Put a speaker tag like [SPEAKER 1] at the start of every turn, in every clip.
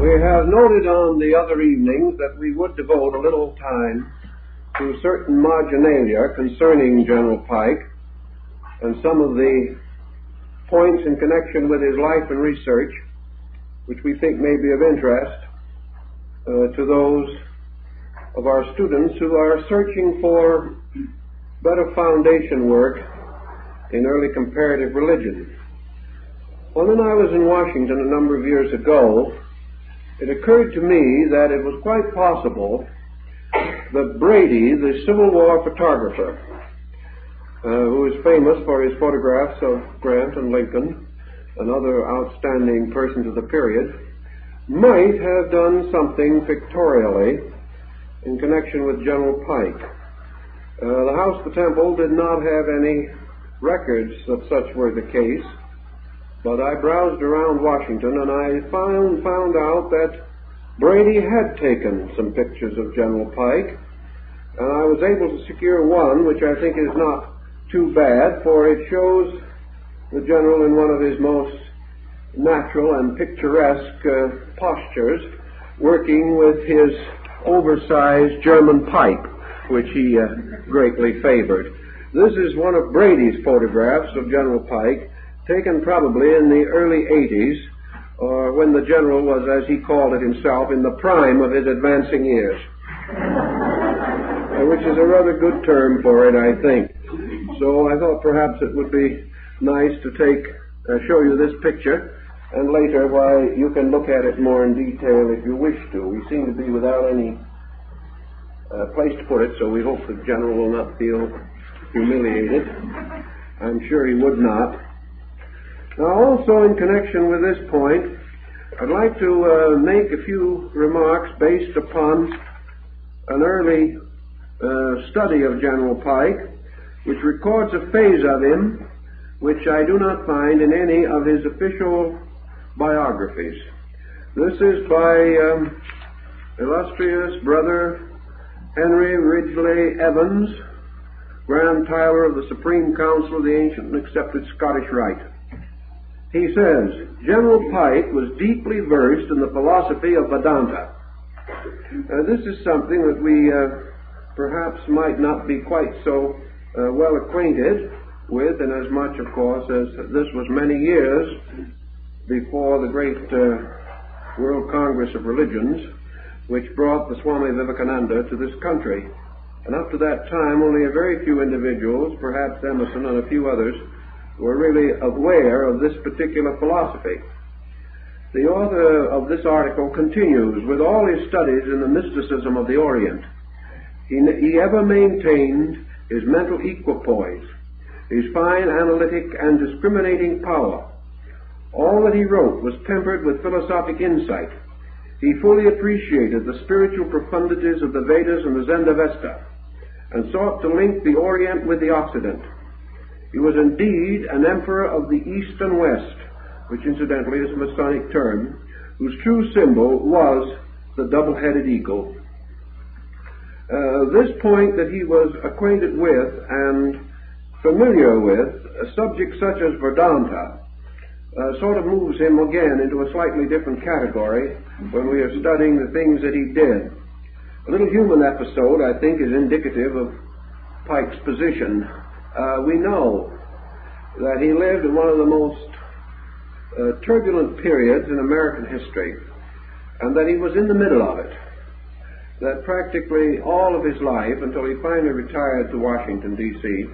[SPEAKER 1] We have noted on the other evenings that we would devote a little time to certain marginalia concerning General Pike and some of the points in connection with his life and research which we think may be of interest to those of our students who are searching for better foundation work in early comparative religion. Well, when I was in Washington a number of years ago, it occurred to me that it was quite possible that Brady, the Civil War photographer, who is famous for his photographs of Grant and Lincoln and other outstanding persons of the period, might have done something pictorially in connection with General Pike. The House of the Temple did not have any records that such were the case, but I browsed around Washington and I found out that Brady had taken some pictures of General Pike, and I was able to secure one which I think is not too bad, for it shows the general in one of his most natural and picturesque postures, working with his oversized German pipe, which he greatly favored. This is one of Brady's photographs of General Pike, taken probably in the early 80s, or when the general was, as he called it himself, in the prime of his advancing years, which is a rather good term for it, I think. So I thought perhaps it would be nice to show you this picture, and later, why, you can look at it more in detail if you wish to. We seem to be without any place to put it, so we hope the general will not feel humiliated. I'm sure he would not. Now, also in connection with this point, I'd like to make a few remarks based upon an early study of General Pike, which records a phase of him which I do not find in any of his official biographies. This is by illustrious brother Henry Ridgely Evans, Grand Tyler of the Supreme Council of the Ancient and Accepted Scottish Rite. He says, General Pike was deeply versed in the philosophy of Vedanta. This is something that we perhaps might not be quite so well acquainted with, inasmuch, of course, as this was many years before the great World Congress of Religions, which brought the Swami Vivekananda to this country. And up to that time, only a very few individuals, perhaps Emerson and a few others, were really aware of this particular philosophy. The author of this article continues, with all his studies in the mysticism of the Orient, he ever maintained his mental equipoise, his fine analytic and discriminating power. All that he wrote was tempered with philosophic insight. He fully appreciated the spiritual profundities of the Vedas and the Zendavesta, and sought to link the Orient with the Occident. He was indeed an emperor of the East and West, which incidentally is a Masonic term, whose true symbol was the double-headed eagle. This point that he was acquainted with and familiar with, a subject such as Vedanta, sort of moves him again into a slightly different category when we are studying the things that he did. A little human episode, I think, is indicative of Pike's position. We know that he lived in one of the most turbulent periods in American history, and that he was in the middle of it. That practically all of his life, until he finally retired to Washington, D.C.,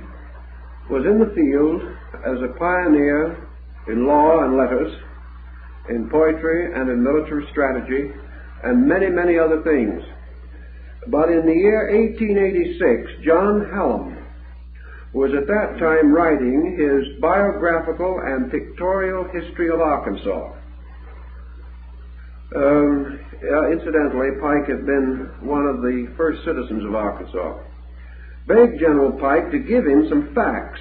[SPEAKER 1] was in the field as a pioneer in law and letters, in poetry and in military strategy, and many, many other things. But in the year 1886, John Hallam was at that time writing his biographical and pictorial history of Arkansas. Incidentally, Pike had been one of the first citizens of Arkansas. Begged General Pike to give him some facts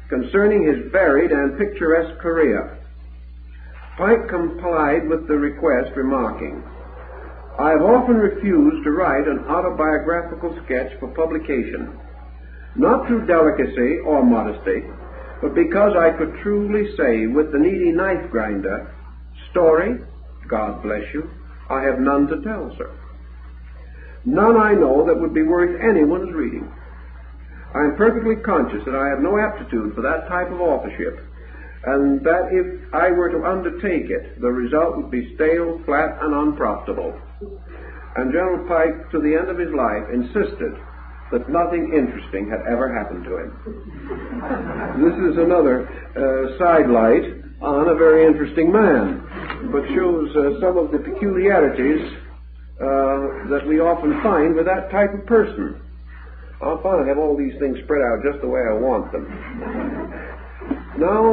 [SPEAKER 1] concerning his varied and picturesque career. Pike complied with the request, remarking, I have often refused to write an autobiographical sketch for publication, not through delicacy or modesty, but because I could truly say with the needy knife grinder, story, God bless you, I have none to tell, sir. None I know that would be worth anyone's reading. I am perfectly conscious that I have no aptitude for that type of authorship, and that if I were to undertake it, the result would be stale, flat, and unprofitable. And General Pike, to the end of his life, insisted that nothing interesting had ever happened to him. This is another sidelight on a very interesting man, but shows some of the peculiarities that we often find with that type of person. I'll finally have all these things spread out just the way I want them. Now,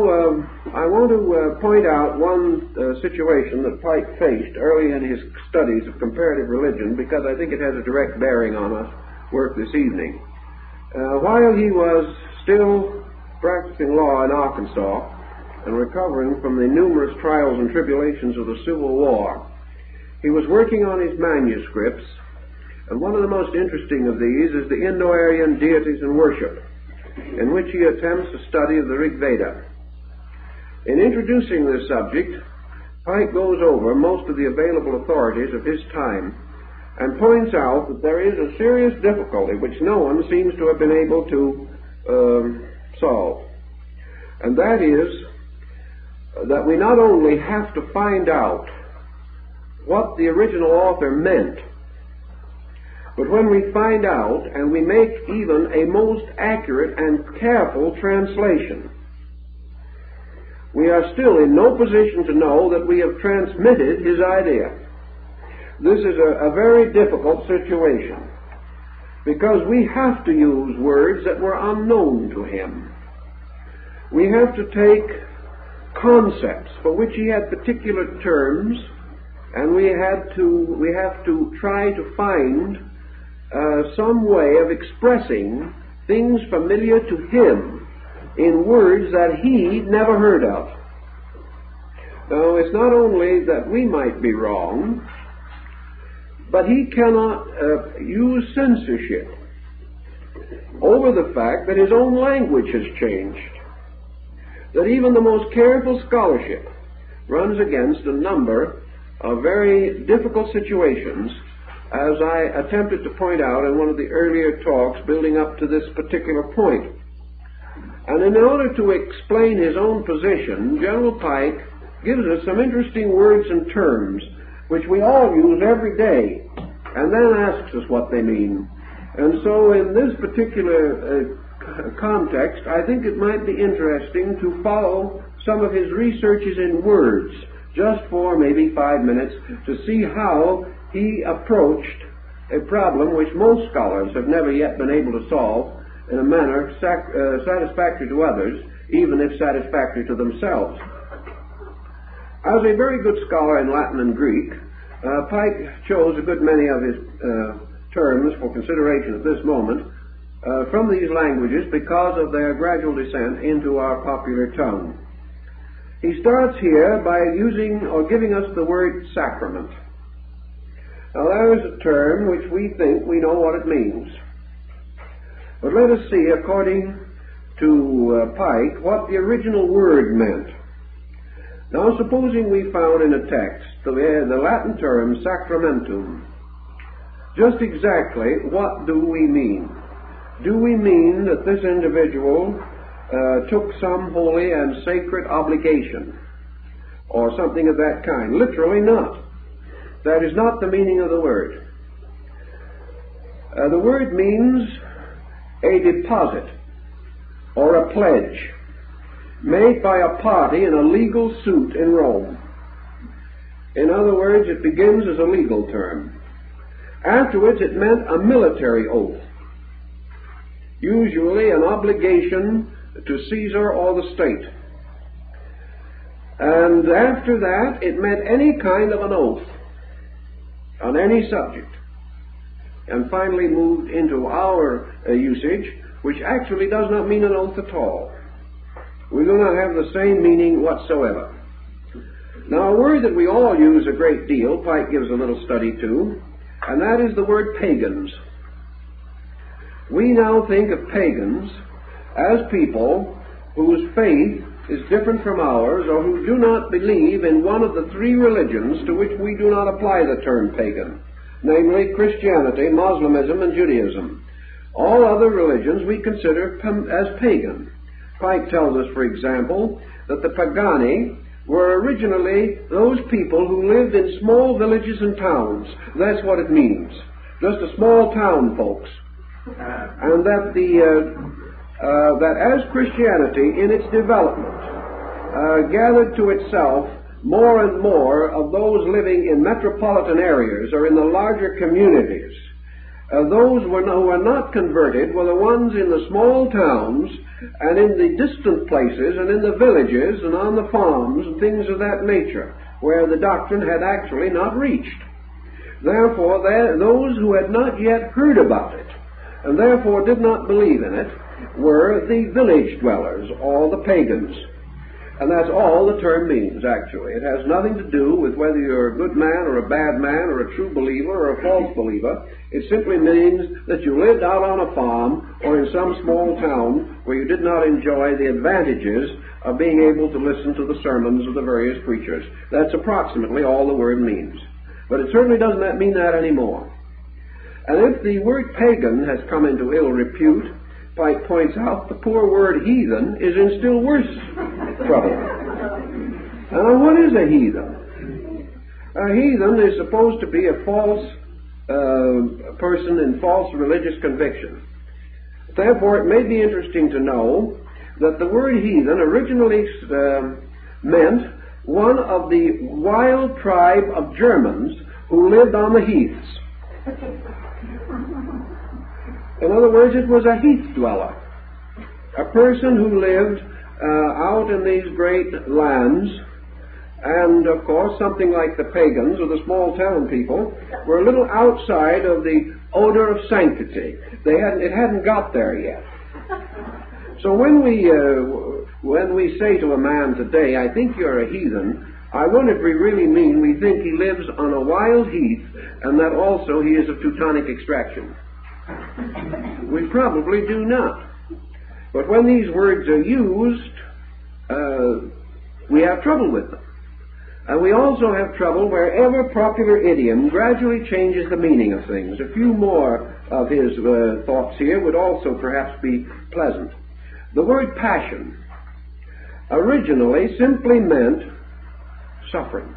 [SPEAKER 1] I want to point out one situation that Pike faced early in his studies of comparative religion, because I think it has a direct bearing on our work this evening. While he was still practicing law in Arkansas and recovering from the numerous trials and tribulations of the Civil War, he was working on his manuscripts, and one of the most interesting of these is the Indo-Aryan Deities and Worship, in which he attempts a study of the Rig Veda. In introducing this subject, Pike goes over most of the available authorities of his time and points out that there is a serious difficulty which no one seems to have been able to solve. And that is that we not only have to find out what the original author meant, but when we find out and we make even a most accurate and careful translation, we are still in no position to know that we have transmitted his idea. This is a very difficult situation, because we have to use words that were unknown to him. We have to take concepts for which he had particular terms, and we have to try to find some way of expressing things familiar to him in words that he never heard of. Now, it's not only that we might be wrong, but he cannot use censorship over the fact that his own language has changed, that even the most careful scholarship runs against a number of very difficult situations, as I attempted to point out in one of the earlier talks building up to this particular point. And in order to explain his own position, General Pike gives us some interesting words and terms which we all use every day, and then asks us what they mean. And so in this particular context, I think it might be interesting to follow some of his researches in words, just for maybe 5 minutes, to see how he approached a problem which most scholars have never yet been able to solve in a manner satisfactory to others, even if satisfactory to themselves. As a very good scholar in Latin and Greek, Pike chose a good many of his terms for consideration at this moment from these languages because of their gradual descent into our popular tongue. He starts here by using or giving us the word sacrament. Now, there is a term which we think we know what it means. But let us see, according to Pike, what the original word meant. Now, supposing we found in a text the Latin term sacramentum, just exactly what do we mean? Do we mean that this individual took some holy and sacred obligation, or something of that kind? Literally not. That is not the meaning of the word. The word means a deposit or a pledge made by a party in a legal suit in Rome. In other words, it begins as a legal term. Afterwards, it meant a military oath, usually an obligation to Caesar or the state. And after that, it meant any kind of an oath on any subject. And finally moved into our usage, which actually does not mean an oath at all. We do not have the same meaning whatsoever. Now, a word that we all use a great deal, Pike gives a little study to, and that is the word pagans. We now think of pagans as people whose faith is different from ours, or who do not believe in one of the three religions to which we do not apply the term pagan, namely Christianity, Moslamism, and Judaism. All other religions we consider as pagan. Pike tells us, for example, that the Pagani were originally those people who lived in small villages and towns. That's what it means. Just a small town, folks. And that that as Christianity, in its development, gathered to itself more and more of those living in metropolitan areas or in the larger communities, those who were not converted were the ones in the small towns and in the distant places and in the villages and on the farms and things of that nature, where the doctrine had actually not reached. Therefore, those who had not yet heard about it and therefore did not believe in it were the village dwellers, or the pagans. And that's all the term means, actually. It has nothing to do with whether you're a good man or a bad man or a true believer or a false believer. It simply means that you lived out on a farm or in some small town where you did not enjoy the advantages of being able to listen to the sermons of the various preachers. That's approximately all the word means. But it certainly doesn't mean that anymore. And if the word pagan has come into ill repute, Pike points out the poor word heathen is in still worse trouble. Now, what is a heathen? A heathen is supposed to be a false person in false religious conviction. Therefore, it may be interesting to know that the word heathen originally meant one of the wild tribe of Germans who lived on the heaths. In other words, it was a heath dweller, a person who lived out in these great lands, and of course something like the pagans or the small town people were a little outside of the odor of sanctity. It hadn't got there yet. So when we say to a man today, I think you're a heathen, I wonder if we really mean we think he lives on a wild heath and that also he is of Teutonic extraction. We probably do not. But when these words are used, we have trouble with them. And we also have trouble wherever popular idiom gradually changes the meaning of things. A few more of his thoughts here would also perhaps be pleasant. The word passion originally simply meant suffering.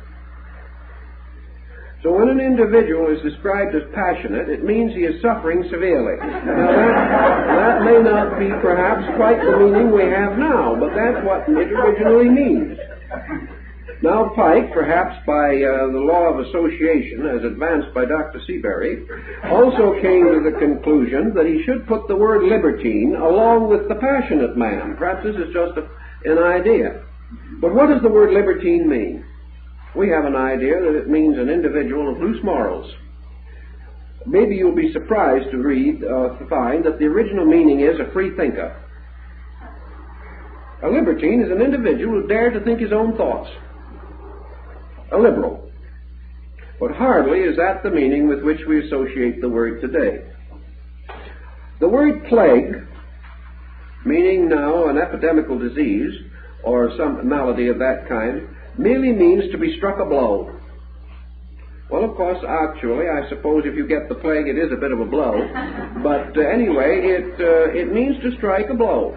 [SPEAKER 1] So when an individual is described as passionate, it means he is suffering severely. Now that may not be perhaps quite the meaning we have now, but that's what it originally means. Now Pike, perhaps by the law of association, as advanced by Dr. Seabury, also came to the conclusion that he should put the word libertine along with the passionate man. Perhaps this is just an idea. But what does the word libertine mean? We have an idea that it means an individual of loose morals. Maybe you'll be surprised to find that the original meaning is a free thinker. A libertine is an individual who dares to think his own thoughts. A liberal. But hardly is that the meaning with which we associate the word today. The word plague, meaning now an epidemical disease or some malady of that kind, merely means to be struck a blow. Well, of course, actually, I suppose if you get the plague, it is a bit of a blow. But anyway, it means to strike a blow.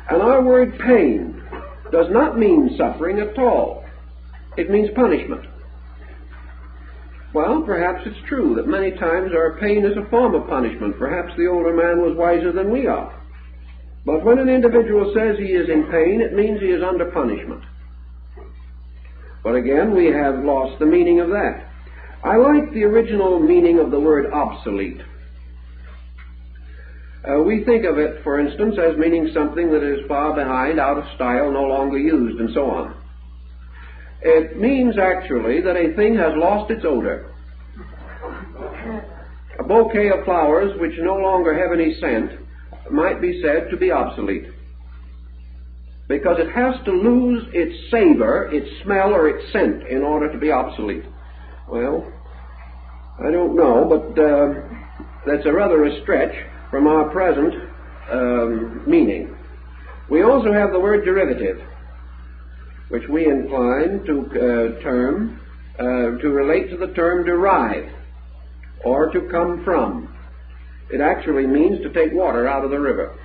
[SPEAKER 1] And our word pain does not mean suffering at all. It means punishment. Well, perhaps it's true that many times our pain is a form of punishment. Perhaps the older man was wiser than we are. But when an individual says he is in pain, it means he is under punishment. But again, we have lost the meaning of that. I like the original meaning of the word obsolete. We think of it, for instance, as meaning something that is far behind, out of style, no longer used, and so on. It means actually that a thing has lost its odor. A bouquet of flowers which no longer have any scent might be said to be obsolete, because it has to lose its savor, its smell, or its scent in order to be obsolete. Well, I don't know, but that's rather a stretch from our present meaning. We also have the word derivative, which we incline to relate to the term derive, or to come from. It actually means to take water out of the river.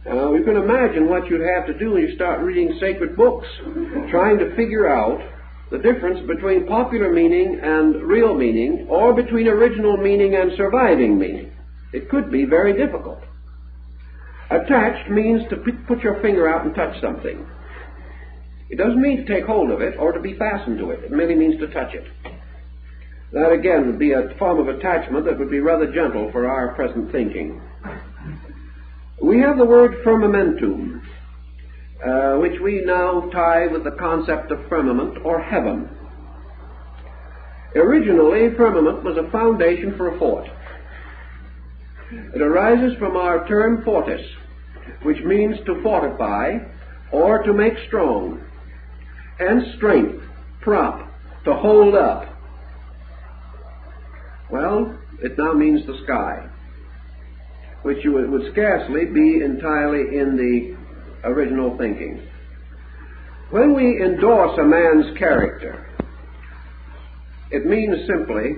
[SPEAKER 1] Now, you can imagine what you'd have to do when you start reading sacred books, trying to figure out the difference between popular meaning and real meaning, or between original meaning and surviving meaning. It could be very difficult. Attached means to put your finger out and touch something. It doesn't mean to take hold of it or to be fastened to it. It merely means to touch it. That, again, would be a form of attachment that would be rather gentle for our present thinking. We have the word firmamentum, which we now tie with the concept of firmament or heaven. Originally, firmament was a foundation for a fort. It arises from our term fortis, which means to fortify or to make strong, and strength, prop, to hold up. Well, it now means the sky, which would scarcely be entirely in the original thinking. When we endorse a man's character, it means simply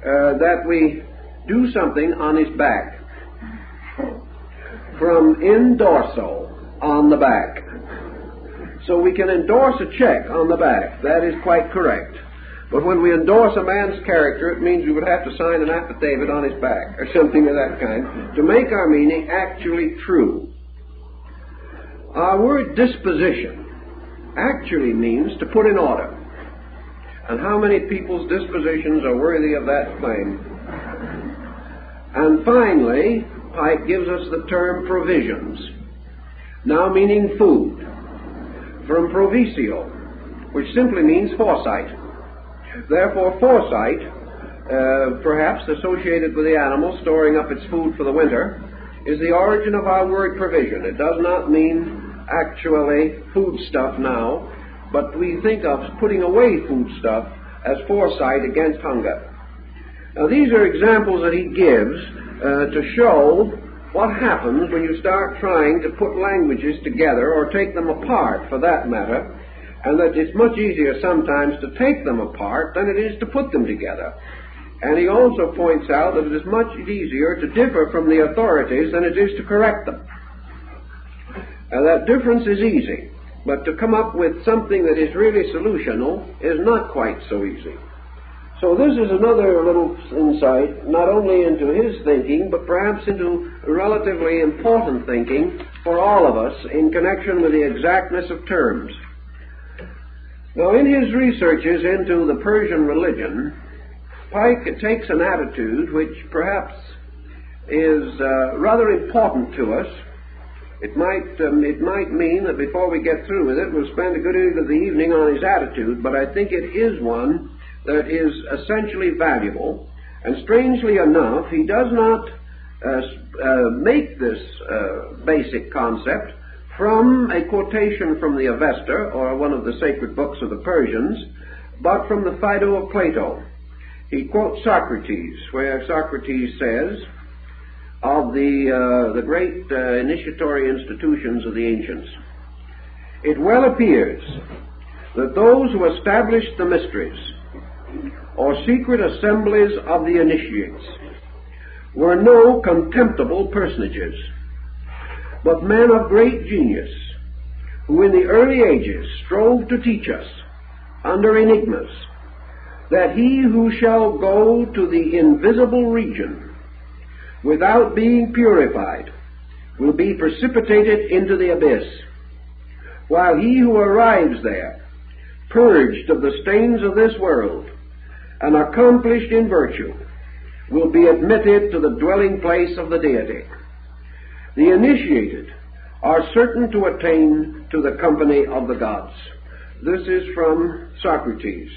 [SPEAKER 1] that we do something on his back. From in dorso, on the back. So we can endorse a check on the back. That is quite correct. But when we endorse a man's character, it means we would have to sign an affidavit on his back, or something of that kind, to make our meaning actually true. Our word disposition actually means to put in order. And how many people's dispositions are worthy of that claim? And finally, Pike gives us the term provisions, now meaning food, from provisio, which simply means foresight. Therefore, foresight, perhaps associated with the animal storing up its food for the winter, is the origin of our word provision. It does not mean actually foodstuff now, but we think of putting away foodstuff as foresight against hunger. Now, these are examples that he gives to show what happens when you start trying to put languages together, or take them apart for that matter, and that it's much easier sometimes to take them apart than it is to put them together. And he also points out that it is much easier to differ from the authorities than it is to correct them. And that difference is easy, but to come up with something that is really solutional is not quite so easy. So this is another little insight, not only into his thinking, but perhaps into relatively important thinking for all of us in connection with the exactness of terms. Now, in his researches into the Persian religion, Pike takes an attitude which perhaps is rather important to us. It might mean that before we get through with it, we'll spend a good deal of the evening on his attitude, but I think it is one that is essentially valuable. And strangely enough, he does not make this basic concept from a quotation from the Avesta, or one of the sacred books of the Persians, but from the Phaedo of Plato. He quotes Socrates, where Socrates says of the great initiatory institutions of the ancients, "It well appears that those who established the mysteries, or secret assemblies of the initiates, were no contemptible personages, but men of great genius, who in the early ages strove to teach us, under enigmas, that he who shall go to the invisible region without being purified will be precipitated into the abyss, while he who arrives there, purged of the stains of this world and accomplished in virtue, will be admitted to the dwelling place of the deity. The initiated are certain to attain to the company of the gods." This is from Socrates.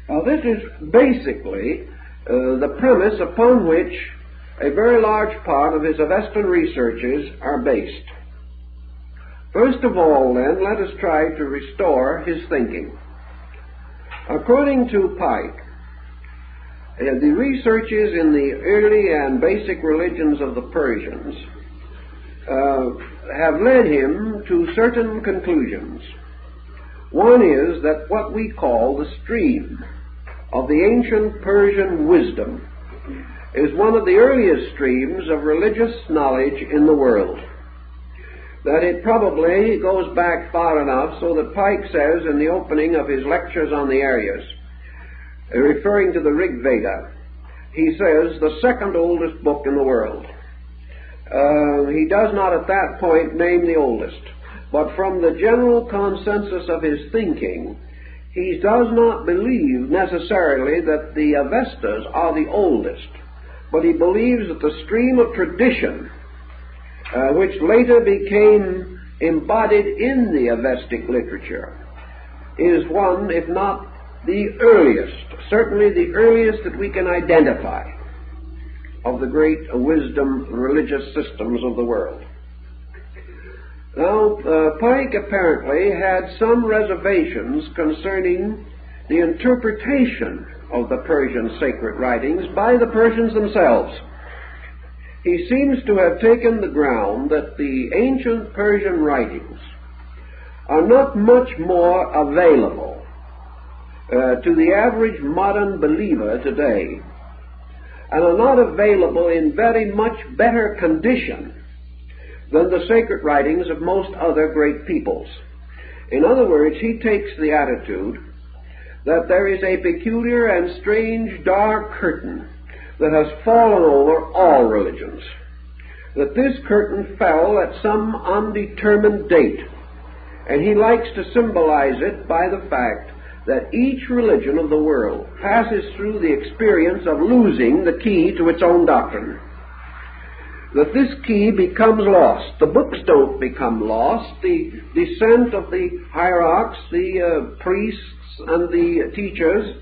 [SPEAKER 1] Now, this is basically the premise upon which a very large part of his Avestan researches are based. First of all, then, let us try to restore his thinking. According to Pike, The researches in the early and basic religions of the Persians have led him to certain conclusions. One is that what we call the stream of the ancient Persian wisdom is one of the earliest streams of religious knowledge in the world. That it probably goes back far enough so that Pike says in the opening of his lectures on the Aryas, referring to the Rig Veda, he says the second oldest book in the world. He does not at that point name the oldest, but from the general consensus of his thinking, he does not believe necessarily that the Avestas are the oldest, but he believes that the stream of tradition, which later became embodied in the Avestic literature, is one, if not the earliest, certainly the earliest that we can identify of the great wisdom religious systems of the world. Now, Pike apparently had some reservations concerning the interpretation of the Persian sacred writings by the Persians themselves. He seems to have taken the ground that the ancient Persian writings are not much more available to the average modern believer today, and are not available in very much better condition than the sacred writings of most other great peoples. In other words, he takes the attitude that there is a peculiar and strange dark curtain that has fallen over all religions, that this curtain fell at some undetermined date, and he likes to symbolize it by the fact that each religion of the world passes through the experience of losing the key to its own doctrine. That this key becomes lost. The books don't become lost. The descent of the hierarchs, the priests, and the teachers,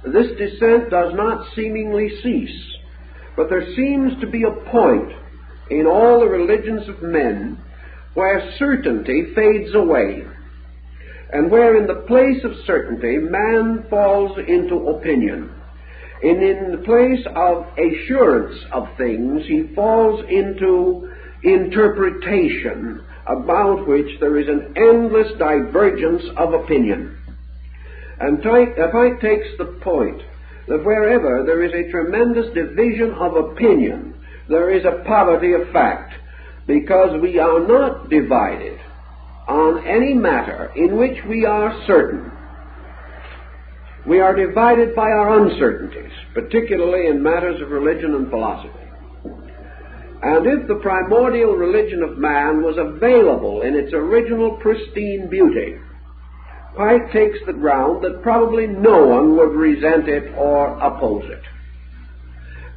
[SPEAKER 1] this descent does not seemingly cease. But there seems to be a point in all the religions of men where certainty fades away, and where in the place of certainty man falls into opinion. And in the place of assurance of things, he falls into interpretation, about which there is an endless divergence of opinion. And Pike takes the point that wherever there is a tremendous division of opinion, there is a poverty of fact, because we are not divided on any matter in which we are certain. We are divided by our uncertainties, particularly in matters of religion and philosophy. And if the primordial religion of man was available in its original pristine beauty, Pike takes the ground that probably no one would resent it or oppose it,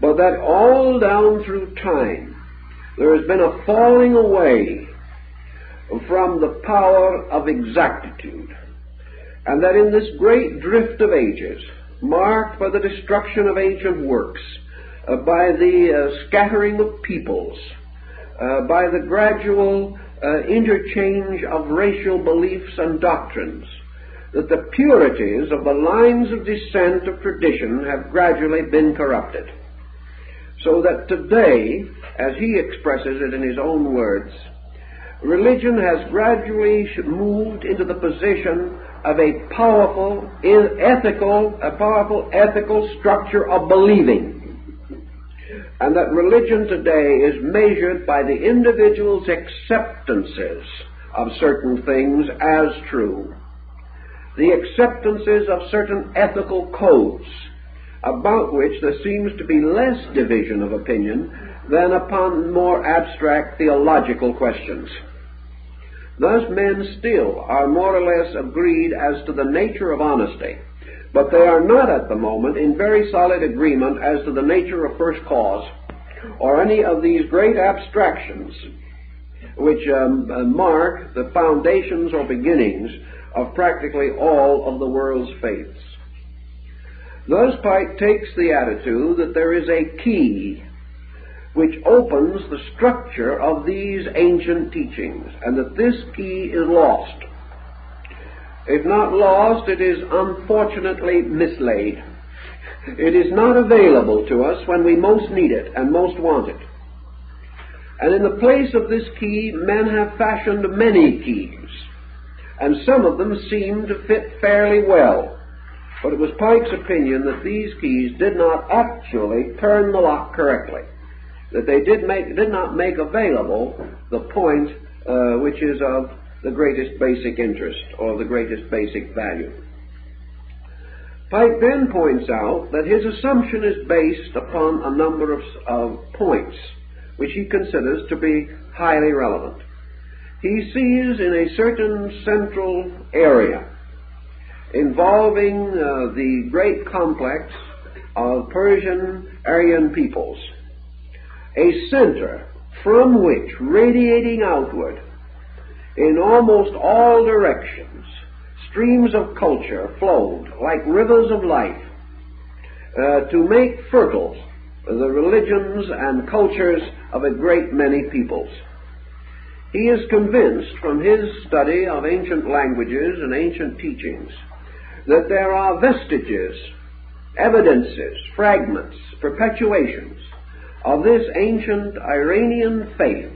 [SPEAKER 1] but that all down through time there has been a falling away from the power of exactitude, and that in this great drift of ages, marked by the destruction of ancient works, by the scattering of peoples, by the gradual interchange of racial beliefs and doctrines, that the purities of the lines of descent of tradition have gradually been corrupted. So that today, as he expresses it in his own words, religion has gradually moved into the position of a powerful ethical structure of believing. And that religion today is measured by the individual's acceptances of certain things as true, the acceptances of certain ethical codes, about which there seems to be less division of opinion than upon more abstract theological questions. Thus men still are more or less agreed as to the nature of honesty, but they are not at the moment in very solid agreement as to the nature of first cause, or any of these great abstractions which mark the foundations or beginnings of practically all of the world's faiths. Thus Pike takes the attitude that there is a key which opens the structure of these ancient teachings, and that this key is lost. If not lost, it is unfortunately mislaid. It is not available to us when we most need it and most want it. And in the place of this key, men have fashioned many keys, and some of them seem to fit fairly well. But it was Pike's opinion that these keys did not actually turn the lock correctly, that they did not make available the point which is of the greatest basic interest or the greatest basic value. Pike then points out that his assumption is based upon a number of points which he considers to be highly relevant. He sees in a certain central area involving the great complex of Persian Aryan peoples a center from which, radiating outward in almost all directions, streams of culture flowed like rivers of life to make fertile the religions and cultures of a great many peoples. He is convinced from his study of ancient languages and ancient teachings that there are vestiges, evidences, fragments, perpetuations of this ancient Iranian faith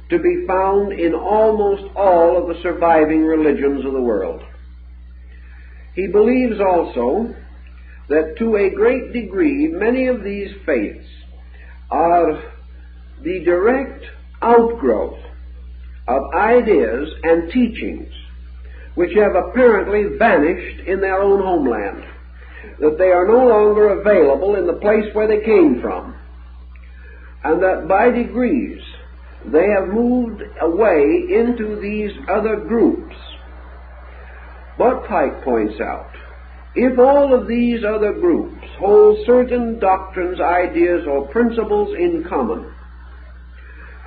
[SPEAKER 1] to be found in almost all of the surviving religions of the world. He believes also that to a great degree many of these faiths are the direct outgrowth of ideas and teachings which have apparently vanished in their own homeland, that they are no longer available in the place where they came from, and that by degrees they have moved away into these other groups. But Pike points out, if all of these other groups hold certain doctrines, ideas, or principles in common,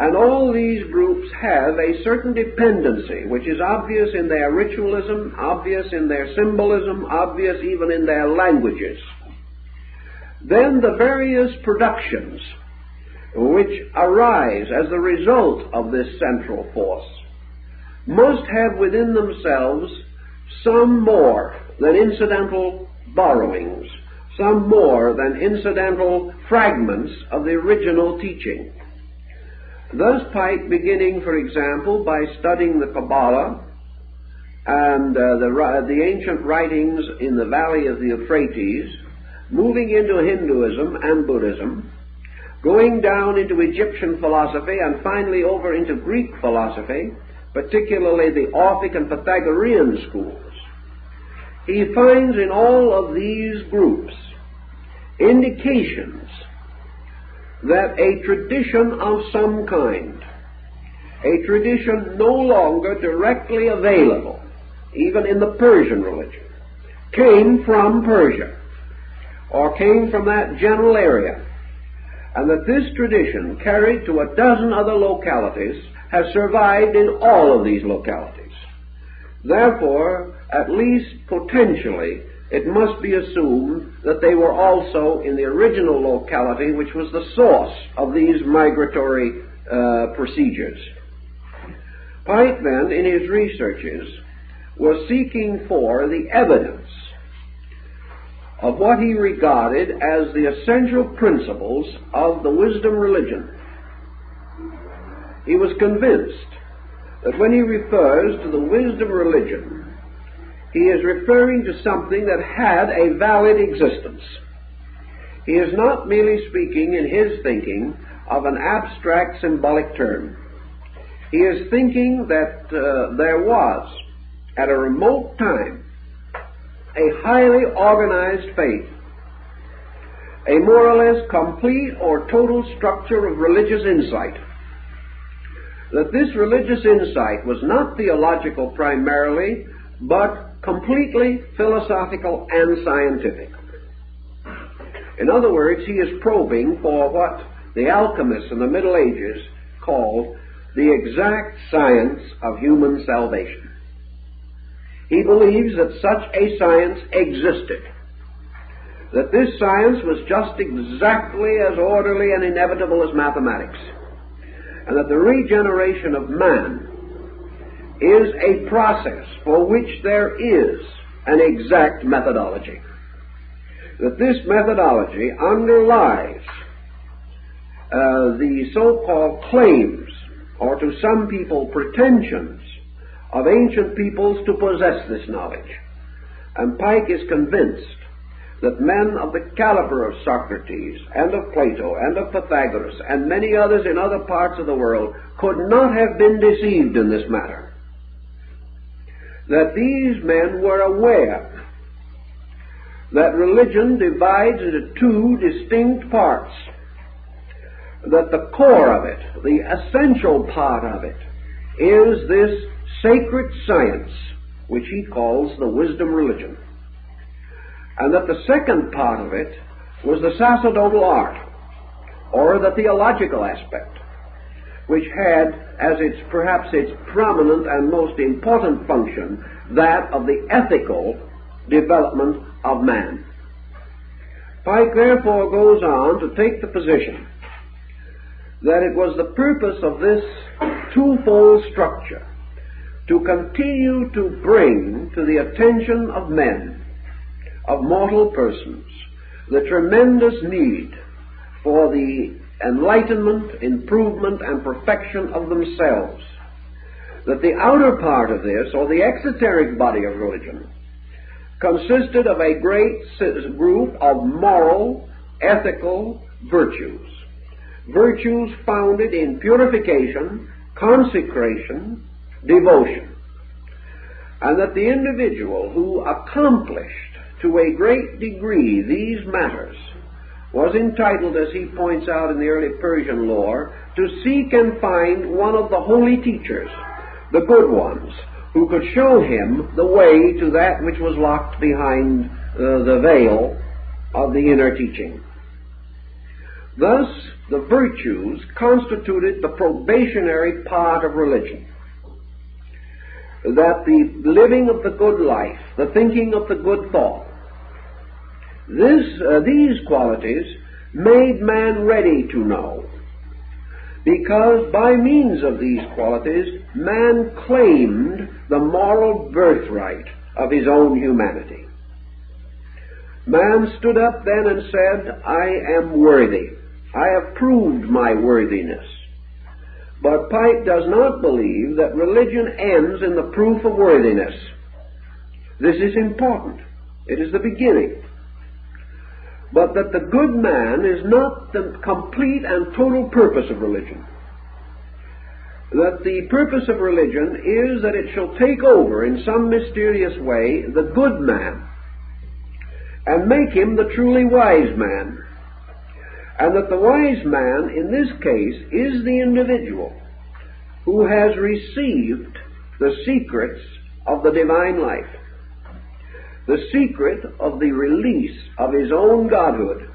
[SPEAKER 1] and all these groups have a certain dependency, which is obvious in their ritualism, obvious in their symbolism, obvious even in their languages, then the various productions which arise as the result of this central force must have within themselves some more than incidental borrowings, some more than incidental fragments of the original teaching. Thus Pike, beginning, for example, by studying the Kabbalah and the ancient writings in the valley of the Euphrates, moving into Hinduism and Buddhism, going down into Egyptian philosophy and finally over into Greek philosophy, particularly the Orphic and Pythagorean schools, he finds in all of these groups indications that a tradition of some kind, a tradition no longer directly available, even in the Persian religion, came from Persia, or came from that general area, and that this tradition, carried to a dozen other localities, has survived in all of these localities. Therefore, at least potentially, it must be assumed that they were also in the original locality, which was the source of these migratory procedures. Pike then, in his researches, was seeking for the evidence of what he regarded as the essential principles of the wisdom religion. He was convinced that when he refers to the wisdom religion, he is referring to something that had a valid existence. He is not merely speaking in his thinking of an abstract symbolic term. He is thinking that there was, at a remote time, a highly organized faith, a more or less complete or total structure of religious insight. That this religious insight was not theological primarily, but completely philosophical and scientific. In other words, he is probing for what the alchemists in the Middle Ages called the exact science of human salvation. He believes that such a science existed, that this science was just exactly as orderly and inevitable as mathematics, and that the regeneration of man is a process for which there is an exact methodology. that this methodology underlies the so-called claims, or to some people pretensions, of ancient peoples to possess this knowledge. And Pike is convinced that men of the caliber of Socrates and of Plato and of Pythagoras and many others in other parts of the world could not have been deceived in this matter. That these men were aware that religion divides into two distinct parts, that the core of it, the essential part of it, is this sacred science, which he calls the wisdom religion, and that the second part of it was the sacerdotal art, or the theological aspect, which had as perhaps its prominent and most important function that of the ethical development of man. Pike therefore goes on to take the position that it was the purpose of this twofold structure to continue to bring to the attention of men, of mortal persons, the tremendous need for the enlightenment, improvement, and perfection of themselves. That the outer part of this, or the exoteric body of religion, consisted of a great group of moral, ethical virtues. Virtues founded in purification, consecration, devotion. And that the individual who accomplished to a great degree these matters was entitled, as he points out in the early Persian lore, to seek and find one of the holy teachers, the good ones, who could show him the way to that which was locked behind the veil of the inner teaching. Thus, the virtues constituted the probationary part of religion. That the living of the good life, the thinking of the good thought, these qualities made man ready to know, because by means of these qualities man claimed the moral birthright of his own humanity. Man stood up then and said, I am worthy. I have proved my worthiness. But Pike does not believe that religion ends in the proof of worthiness. This is important. It is the beginning. But that the good man is not the complete and total purpose of religion. That the purpose of religion is that it shall take over in some mysterious way the good man and make him the truly wise man. And that the wise man in this case is the individual who has received the secrets of the divine life, the secret of the release of his own godhood,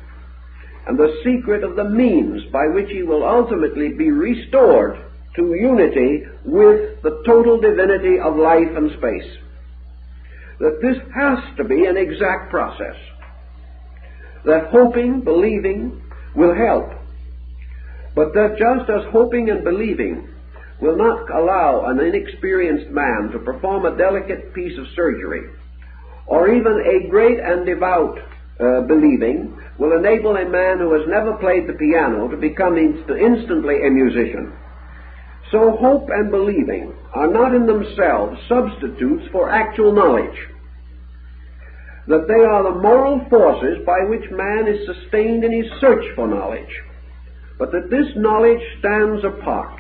[SPEAKER 1] and the secret of the means by which he will ultimately be restored to unity with the total divinity of life and space. That this has to be an exact process. That hoping, believing will help, but that just as hoping and believing will not allow an inexperienced man to perform a delicate piece of surgery, or even a great and devout believing will enable a man who has never played the piano to become instantly a musician. So hope and believing are not in themselves substitutes for actual knowledge. That they are the moral forces by which man is sustained in his search for knowledge, but that this knowledge stands apart,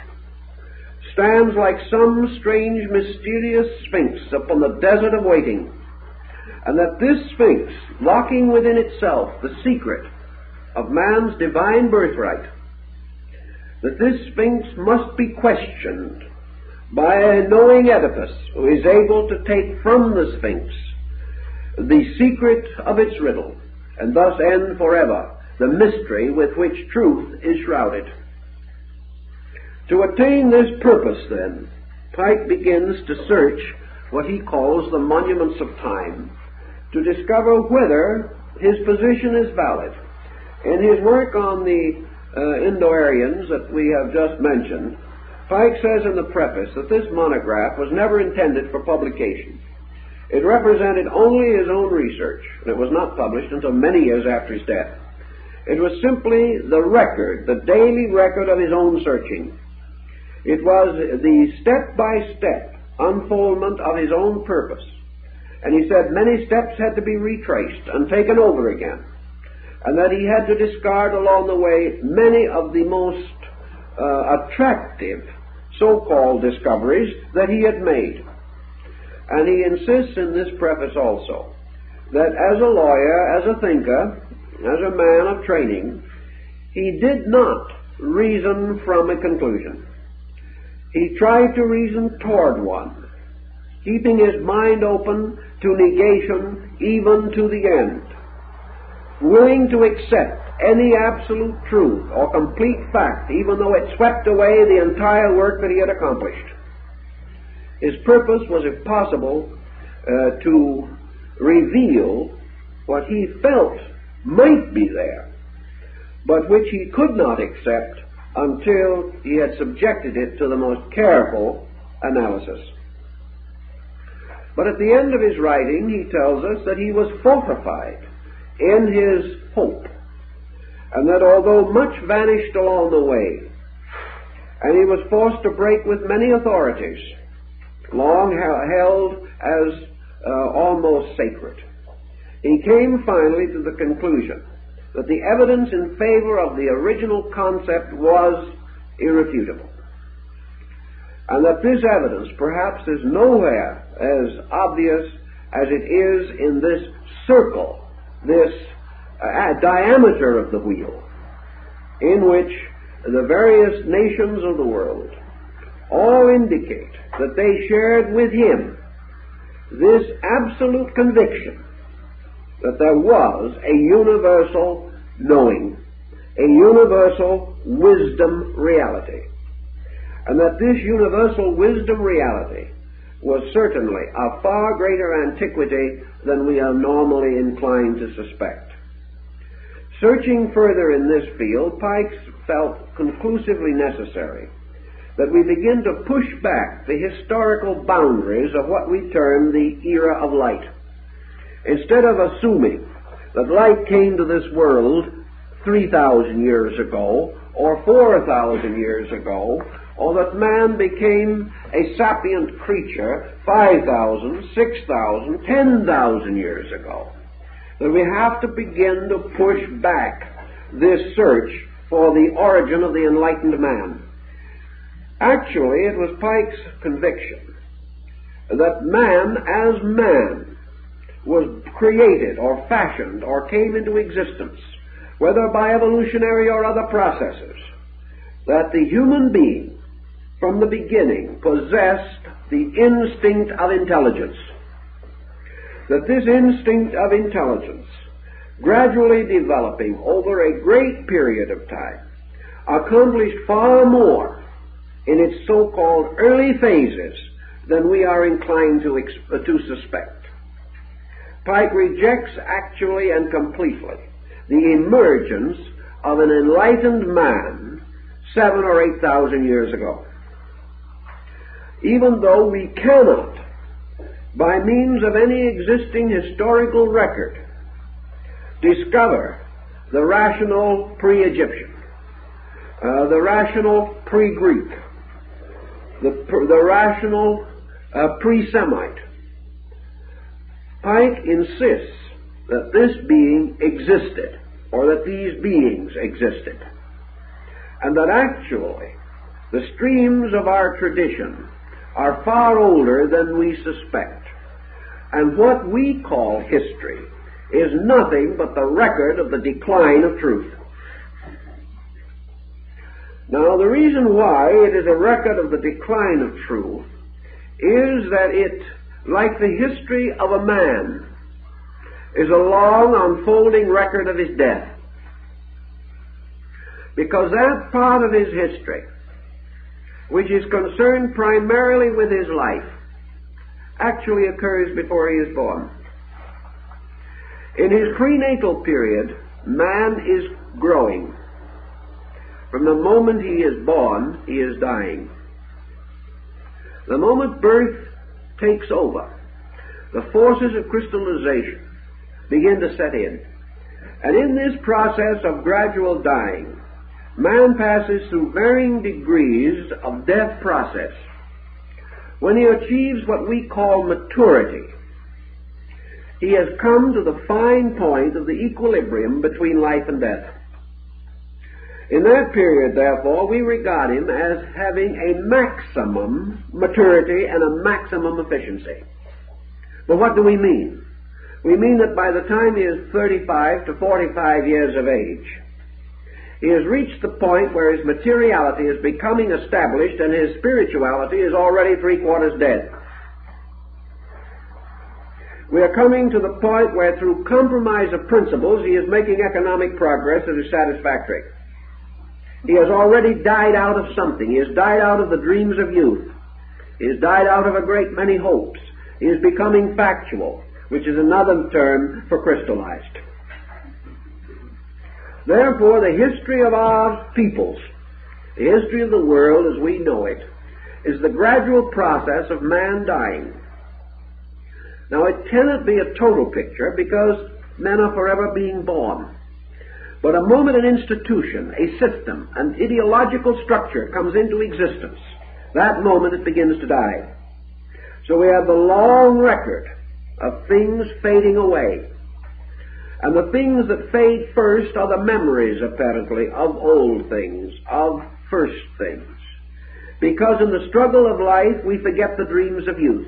[SPEAKER 1] stands like some strange mysterious sphinx upon the desert of waiting, and that this sphinx, locking within itself the secret of man's divine birthright, that this sphinx must be questioned by a knowing Oedipus who is able to take from the sphinx the secret of its riddle, and thus end forever the mystery with which truth is shrouded. To attain this purpose, then, Pike begins to search what he calls the monuments of time, to discover whether his position is valid. In his work on the Indo-Aryans that we have just mentioned, Pike says in the preface that this monograph was never intended for publication. It represented only his own research, and it was not published until many years after his death. It was simply the record, the daily record of his own searching. It was the step-by-step unfoldment of his own purpose. And he said many steps had to be retraced and taken over again, and that he had to discard along the way many of the most attractive so-called discoveries that he had made. And he insists in this preface also that as a lawyer, as a thinker, as a man of training, he did not reason from a conclusion. He tried to reason toward one, keeping his mind open to negation even to the end, willing to accept any absolute truth or complete fact, even though it swept away the entire work that he had accomplished. His purpose was, if possible, to reveal what he felt might be there, but which he could not accept until he had subjected it to the most careful analysis. But at the end of his writing, he tells us that he was fortified in his hope, and that although much vanished along the way, and he was forced to break with many authorities, long held as almost sacred, he came finally to the conclusion that the evidence in favor of the original concept was irrefutable, and that this evidence perhaps is nowhere as obvious as it is in this circle, this diameter of the wheel, in which the various nations of the world all indicate that they shared with him this absolute conviction that there was a universal knowing, a universal wisdom reality, and that this universal wisdom reality was certainly of far greater antiquity than we are normally inclined to suspect. Searching further in this field, Pike felt conclusively necessary that we begin to push back the historical boundaries of what we term the era of light. Instead of assuming that light came to this world 3,000 years ago, or 4,000 years ago, or that man became a sapient creature 5,000, 6,000, 10,000 years ago, that we have to begin to push back this search for the origin of the enlightened man. Actually, it was Pike's conviction that man as man was created or fashioned or came into existence, whether by evolutionary or other processes, that the human being from the beginning possessed the instinct of intelligence, that this instinct of intelligence, gradually developing over a great period of time, accomplished far more in its so-called early phases than we are inclined to suspect. Pike rejects actually and completely the emergence of an enlightened man 7,000 or 8,000 years ago. Even though we cannot, by means of any existing historical record, discover the rational pre-Egyptian, the rational pre-Greek, the rational pre-Semite, Pike insists that this being existed, or that these beings existed, and that actually the streams of our tradition are far older than we suspect, and what we call history is nothing but the record of the decline of truth. Now, the reason why it is a record of the decline of truth is that it, like the history of a man, is a long unfolding record of his death. Because that part of his history, which is concerned primarily with his life, actually occurs before he is born. In his prenatal period, man is growing. From the moment he is born, he is dying. The moment birth takes over, the forces of crystallization begin to set in. And in this process of gradual dying, man passes through varying degrees of death process. When he achieves what we call maturity, he has come to the fine point of the equilibrium between life and death. In that period, therefore, we regard him as having a maximum maturity and a maximum efficiency. But what do we mean? We mean that by the time he is 35 to 45 years of age, he has reached the point where his materiality is becoming established and his spirituality is already three-quarters dead. We are coming to the point where through compromise of principles he is making economic progress that is satisfactory. He has already died out of something. He has died out of the dreams of youth. He has died out of a great many hopes. He is becoming factual, which is another term for crystallized. Therefore, the history of our peoples, the history of the world as we know it, is the gradual process of man dying. Now, it cannot be a total picture because men are forever being born. But a moment an institution, a system, an ideological structure comes into existence, that moment it begins to die. So we have the long record of things fading away. And the things that fade first are the memories, apparently, of old things, of first things. Because in the struggle of life, we forget the dreams of youth.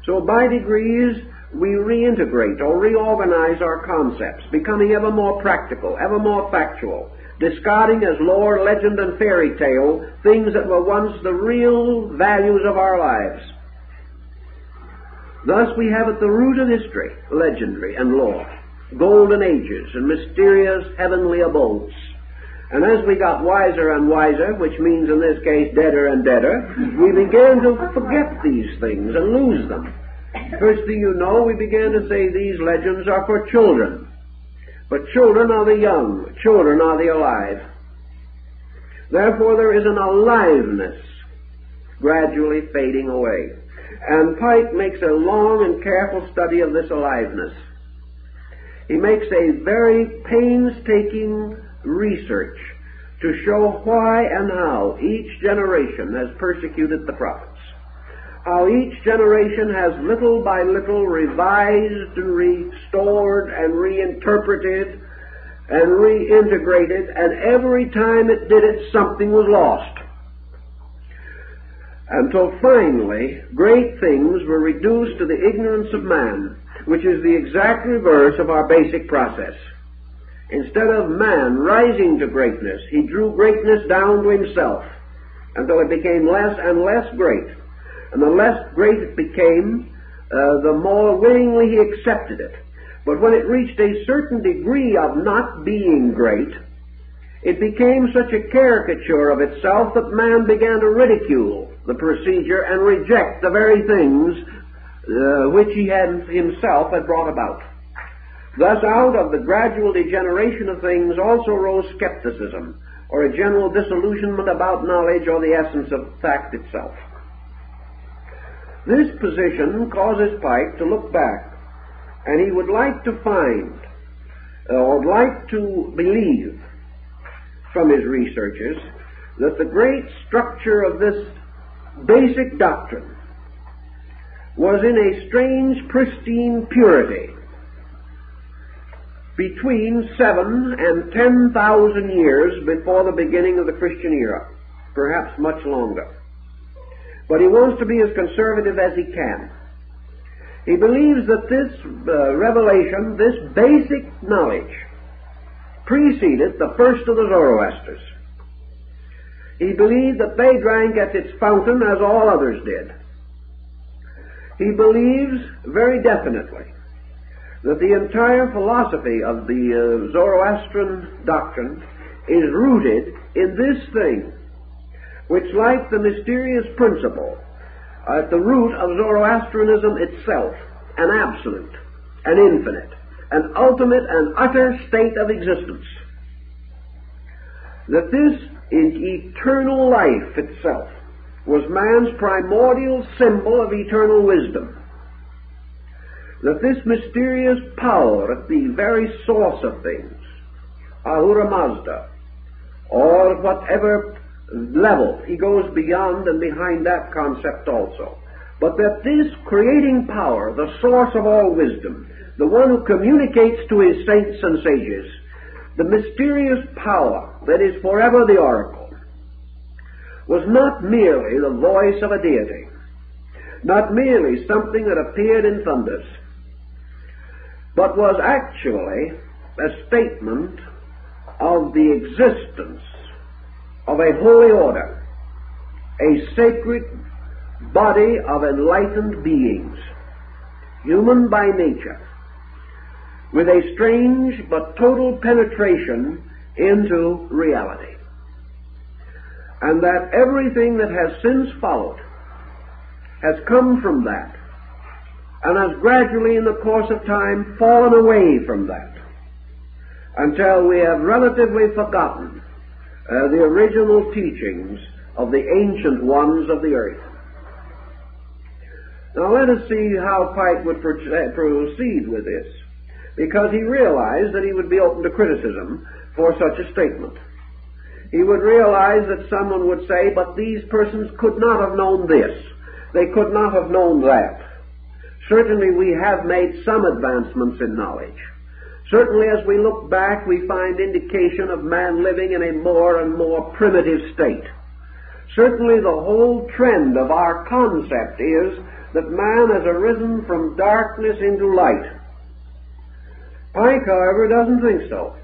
[SPEAKER 1] So by degrees, we reintegrate or reorganize our concepts, becoming ever more practical, ever more factual, discarding as lore, legend, and fairy tale things that were once the real values of our lives. Thus we have at the root of history, legendary and lore, golden ages and mysterious heavenly abodes. And as we got wiser and wiser, which means in this case deader and deader, we began to forget these things and lose them. First thing you know, we began to say these legends are for children. But children are the young, children are the alive. Therefore there is an aliveness gradually fading away. And Pike makes a long and careful study of this aliveness. He makes a very painstaking research to show why and how each generation has persecuted the prophets. How each generation has little by little revised and restored and reinterpreted and reintegrated, and every time it did it, something was lost. Until finally, great things were reduced to the ignorance of man, which is the exact reverse of our basic process. Instead of man rising to greatness, he drew greatness down to himself until it became less and less great. And the less great it became, the more willingly he accepted it. But when it reached a certain degree of not being great, it became such a caricature of itself that man began to ridicule the procedure and reject the very things which he had himself had brought about. Thus, out of the gradual degeneration of things also rose skepticism, or a general disillusionment about knowledge or the essence of fact itself. This position causes Pike to look back, and he would like to find, or would like to believe from his researches, that the great structure of this basic doctrine was in a strange, pristine purity between 7,000 and 10,000 years before the beginning of the Christian era, perhaps much longer. But he wants to be as conservative as he can. He believes that this revelation, this basic knowledge, preceded the first of the Zoroasters. He believed that they drank at its fountain as all others did. He believes very definitely that the entire philosophy of the Zoroastrian doctrine is rooted in this thing, which, like the mysterious principle at the root of Zoroastrianism itself, an absolute, an infinite, an ultimate and utter state of existence, that this eternal life itself was man's primordial symbol of eternal wisdom. that this mysterious power at the very source of things, Ahura Mazda, or at whatever level, he goes beyond and behind that concept also, but that this creating power, the source of all wisdom, the one who communicates to his saints and sages, the mysterious power that is forever the oracle, was not merely the voice of a deity, not merely something that appeared in thunders, but was actually a statement of the existence of a holy order, a sacred body of enlightened beings, human by nature, with a strange but total penetration into reality. And that everything that has since followed has come from that, and has gradually in the course of time fallen away from that, until we have relatively forgotten the original teachings of the ancient ones of the earth. Now let us see how Pike would proceed with this, because he realized that he would be open to criticism for such a statement. He would realize that someone would say, but these persons could not have known this. They could not have known that. Certainly we have made some advancements in knowledge. Certainly as we look back, we find indication of man living in a more and more primitive state. Certainly the whole trend of our concept is that man has arisen from darkness into light. Pike, however, doesn't think so.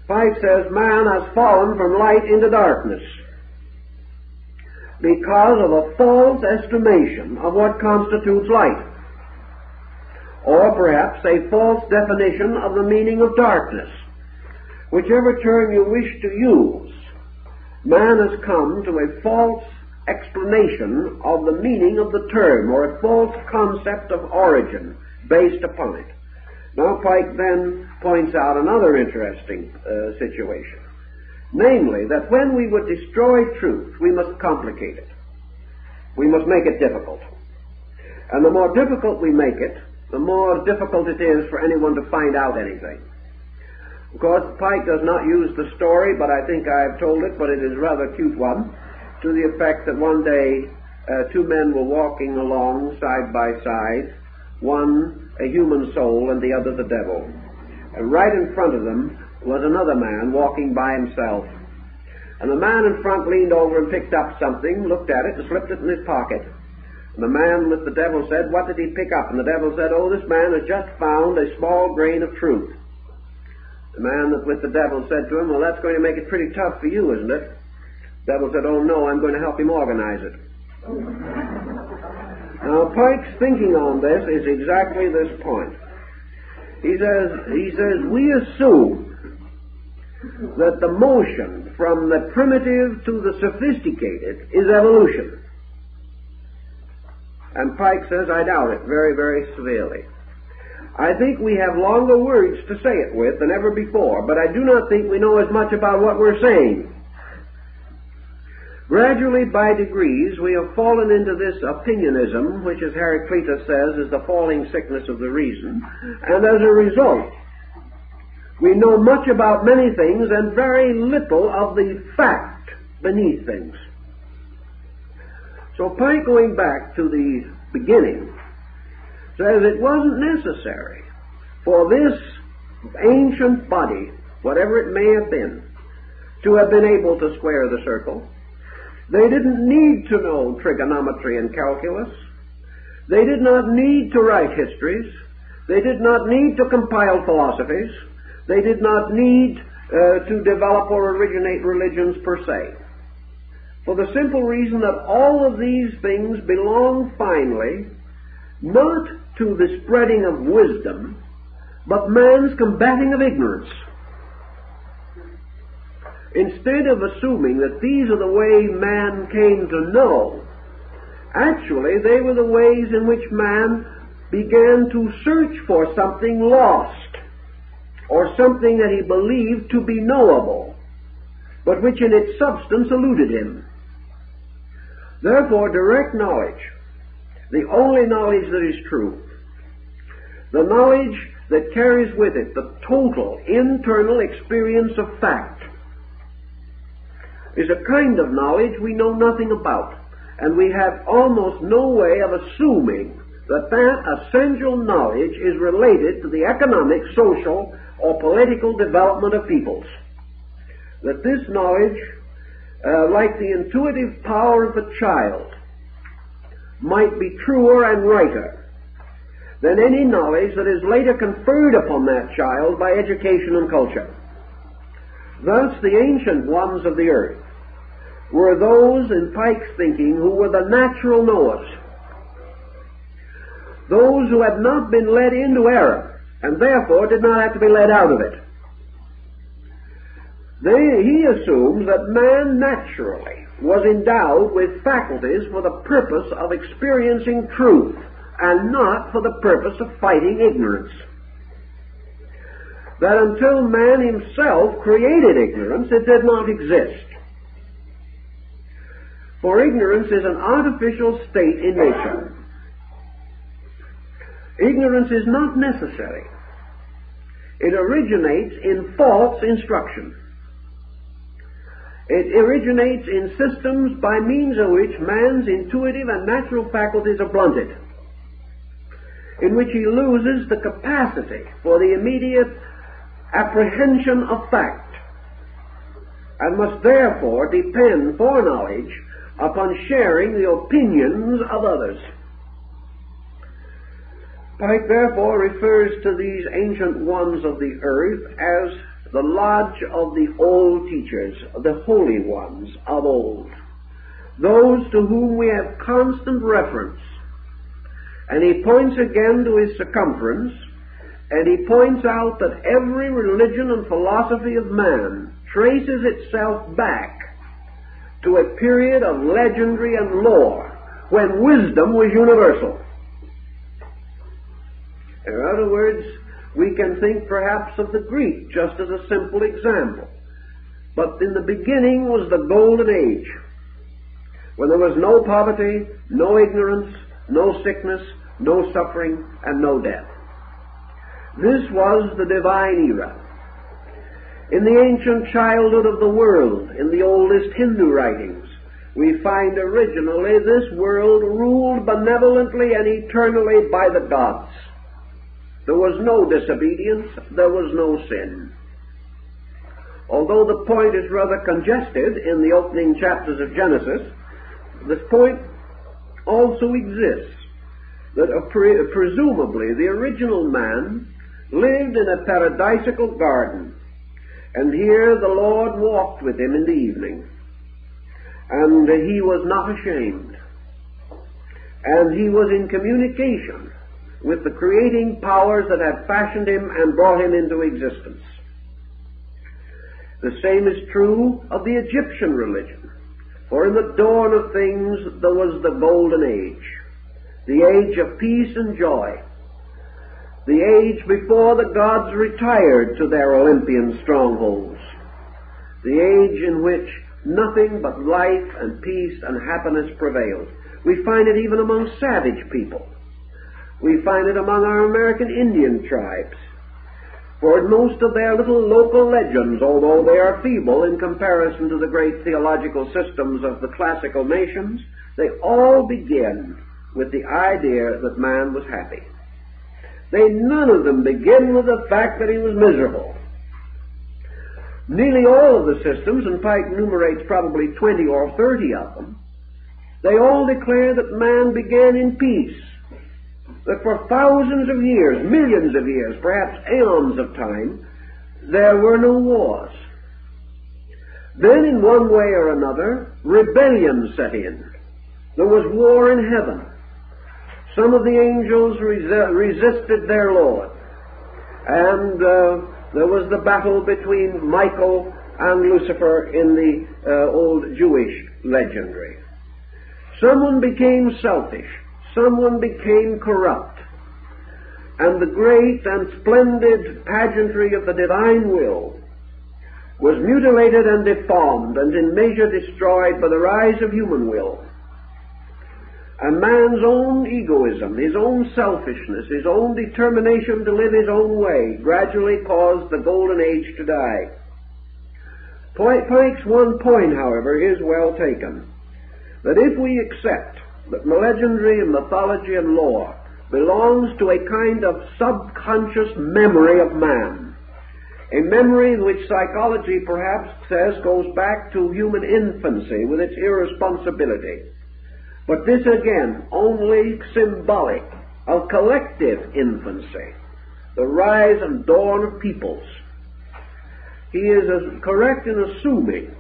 [SPEAKER 1] Pike says man has fallen from light into darkness because of a false estimation of what constitutes light, or perhaps a false definition of the meaning of darkness. Whichever term you wish to use, man has come to a false explanation of the meaning of the term, or a false concept of origin based upon it. Now Pike then points out another interesting situation, namely that when we would destroy truth, we must complicate it. We must make it difficult. And the more difficult we make it, the more difficult it is for anyone to find out anything. Of course, Pike does not use the story, but I think I have told it, but it is a rather cute one, to the effect that one day two men were walking along side by side, one a human soul and the other the devil. And right in front of them was another man walking by himself. And the man in front leaned over and picked up something, looked at it, and slipped it in his pocket. And the man with the devil said, "What did he pick up?" And the devil said, "Oh, this man has just found a small grain of truth." The man with the devil said to him, "Well, that's going to make it pretty tough for you, isn't it?" The devil said, "Oh, no, I'm going to help him organize it." Now, Pike's thinking on this is exactly this point. He says, we assume that the motion from the primitive to the sophisticated is evolution. And Pike says, I doubt it very, very severely. I think we have longer words to say it with than ever before, but I do not think we know as much about what we're saying. Gradually, by degrees, we have fallen into this opinionism, which, as Heraclitus says, is the falling sickness of the reason, and as a result, we know much about many things and very little of the fact beneath things. So Pike, going back to the beginning, says it wasn't necessary for this ancient body, whatever it may have been, to have been able to square the circle. They didn't need to know trigonometry and calculus. They did not need to write histories. They did not need to compile philosophies. They did not need to develop or originate religions per se. For the simple reason that all of these things belong finally not to the spreading of wisdom, but man's combating of ignorance. Instead of assuming that these are the way man came to know, actually they were the ways in which man began to search for something lost, or something that he believed to be knowable, but which in its substance eluded him. Therefore, direct knowledge, the only knowledge that is true, the knowledge that carries with it the total internal experience of fact, is a kind of knowledge we know nothing about, and we have almost no way of assuming that that essential knowledge is related to the economic, social, or political development of peoples. That this knowledge, like the intuitive power of a child, might be truer and righter than any knowledge that is later conferred upon that child by education and culture. Thus, the ancient ones of the earth were those, in Pike's thinking, who were the natural knowers, those who had not been led into error, and therefore did not have to be led out of it. He assumes that man naturally was endowed with faculties for the purpose of experiencing truth, and not for the purpose of fighting ignorance. That until man himself created ignorance, it did not exist. For ignorance is an artificial state in nature. Ignorance is not necessary. It originates in false instruction. It originates in systems by means of which man's intuitive and natural faculties are blunted, in which he loses the capacity for the immediate apprehension of fact, and must therefore depend for knowledge upon sharing the opinions of others. Pike therefore refers to these ancient ones of the earth as the lodge of the old teachers, the holy ones of old, those to whom we have constant reference. And he points again to his circumference, and he points out that every religion and philosophy of man traces itself back to a period of legendary and lore when wisdom was universal. In other words, we can think perhaps of the Greek just as a simple example. But in the beginning was the golden age, when there was no poverty, no ignorance, no sickness, no suffering, and no death. This was the divine era. In the ancient childhood of the world, in the oldest Hindu writings, we find originally this world ruled benevolently and eternally by the gods. There was no disobedience, there was no sin. Although the point is rather congested in the opening chapters of Genesis, this point also exists, that presumably the original man lived in a paradisical garden, and here the Lord walked with him in the evening, and he was not ashamed, and he was in communication with the creating powers that had fashioned him and brought him into existence. The same is true of the Egyptian religion, for in the dawn of things there was the golden age, the age of peace and joy, the age before the gods retired to their Olympian strongholds, the age in which nothing but life and peace and happiness prevailed. We find it even among savage people. We find it among our American Indian tribes. For in most of their little local legends, although they are feeble in comparison to the great theological systems of the classical nations, they all begin with the idea that man was happy. None of them begin with the fact that he was miserable. Nearly all of the systems, and Pike enumerates probably 20 or 30 of them, they all declare that man began in peace, that for thousands of years, millions of years, perhaps aeons of time, there were no wars. Then in one way or another, rebellion set in. There was war in heaven. Some of the angels resisted their Lord, and there was the battle between Michael and Lucifer in the old Jewish legendary. Someone became selfish. Someone became corrupt, and the great and splendid pageantry of the divine will was mutilated and deformed and in measure destroyed by the rise of human will. and man's own egoism, his own selfishness, his own determination to live his own way gradually caused the golden age to die. Pike's one point, however, is well taken, that if we accept that legendary and mythology and lore belongs to a kind of subconscious memory of man, a memory which psychology perhaps says goes back to human infancy with its irresponsibility, but this again only symbolic of collective infancy, the rise and dawn of peoples. He is as correct in assuming,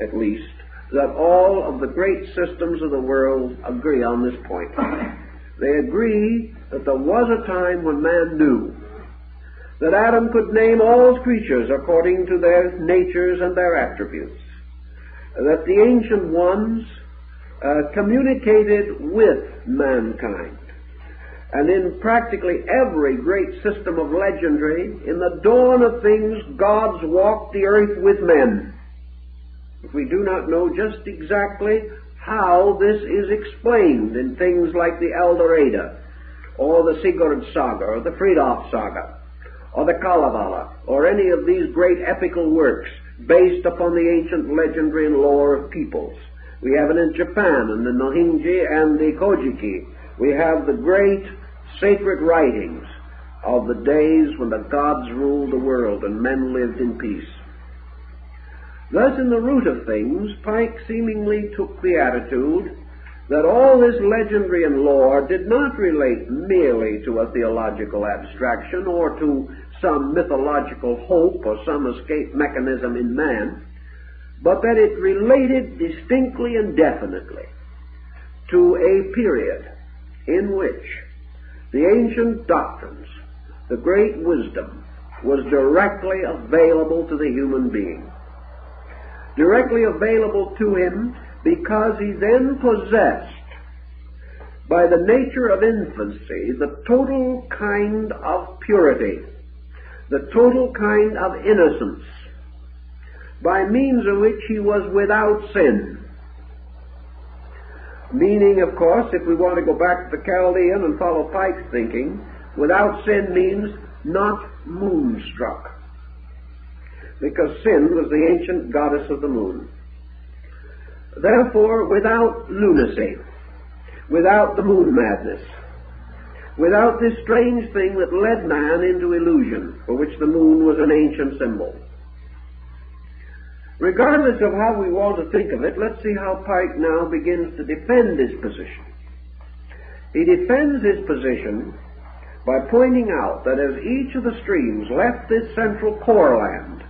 [SPEAKER 1] at least, that all of the great systems of the world agree on this point. They agree that there was a time when man knew, that Adam could name all creatures according to their natures and their attributes, that the ancient ones communicated with mankind. And in practically every great system of legendary, in the dawn of things, gods walked the earth with men. We do not know just exactly how this is explained in things like the Eldorado, or the Sigurd Saga, or the Fridolf Saga, or the Kalevala, or any of these great epical works based upon the ancient legendary and lore of peoples. We have it in Japan, in the Nohinji and the Kojiki. We have the great sacred writings of the days when the gods ruled the world and men lived in peace. Thus, in the root of things, Pike seemingly took the attitude that all this legendary and lore did not relate merely to a theological abstraction or to some mythological hope or some escape mechanism in man, but that it related distinctly and definitely to a period in which the ancient doctrines, the great wisdom, was directly available to the human being. Directly available to him because he then possessed, by the nature of infancy, the total kind of purity, the total kind of innocence, by means of which he was without sin. Meaning, of course, if we want to go back to the Chaldean and follow Pike's thinking, without sin means not moonstruck, because sin was the ancient goddess of the moon. Therefore, without lunacy, without the moon madness, without this strange thing that led man into illusion, for which the moon was an ancient symbol. Regardless of how we want to think of it, let's see how Pike now begins to defend his position. He defends his position by pointing out that as each of the streams left this central core land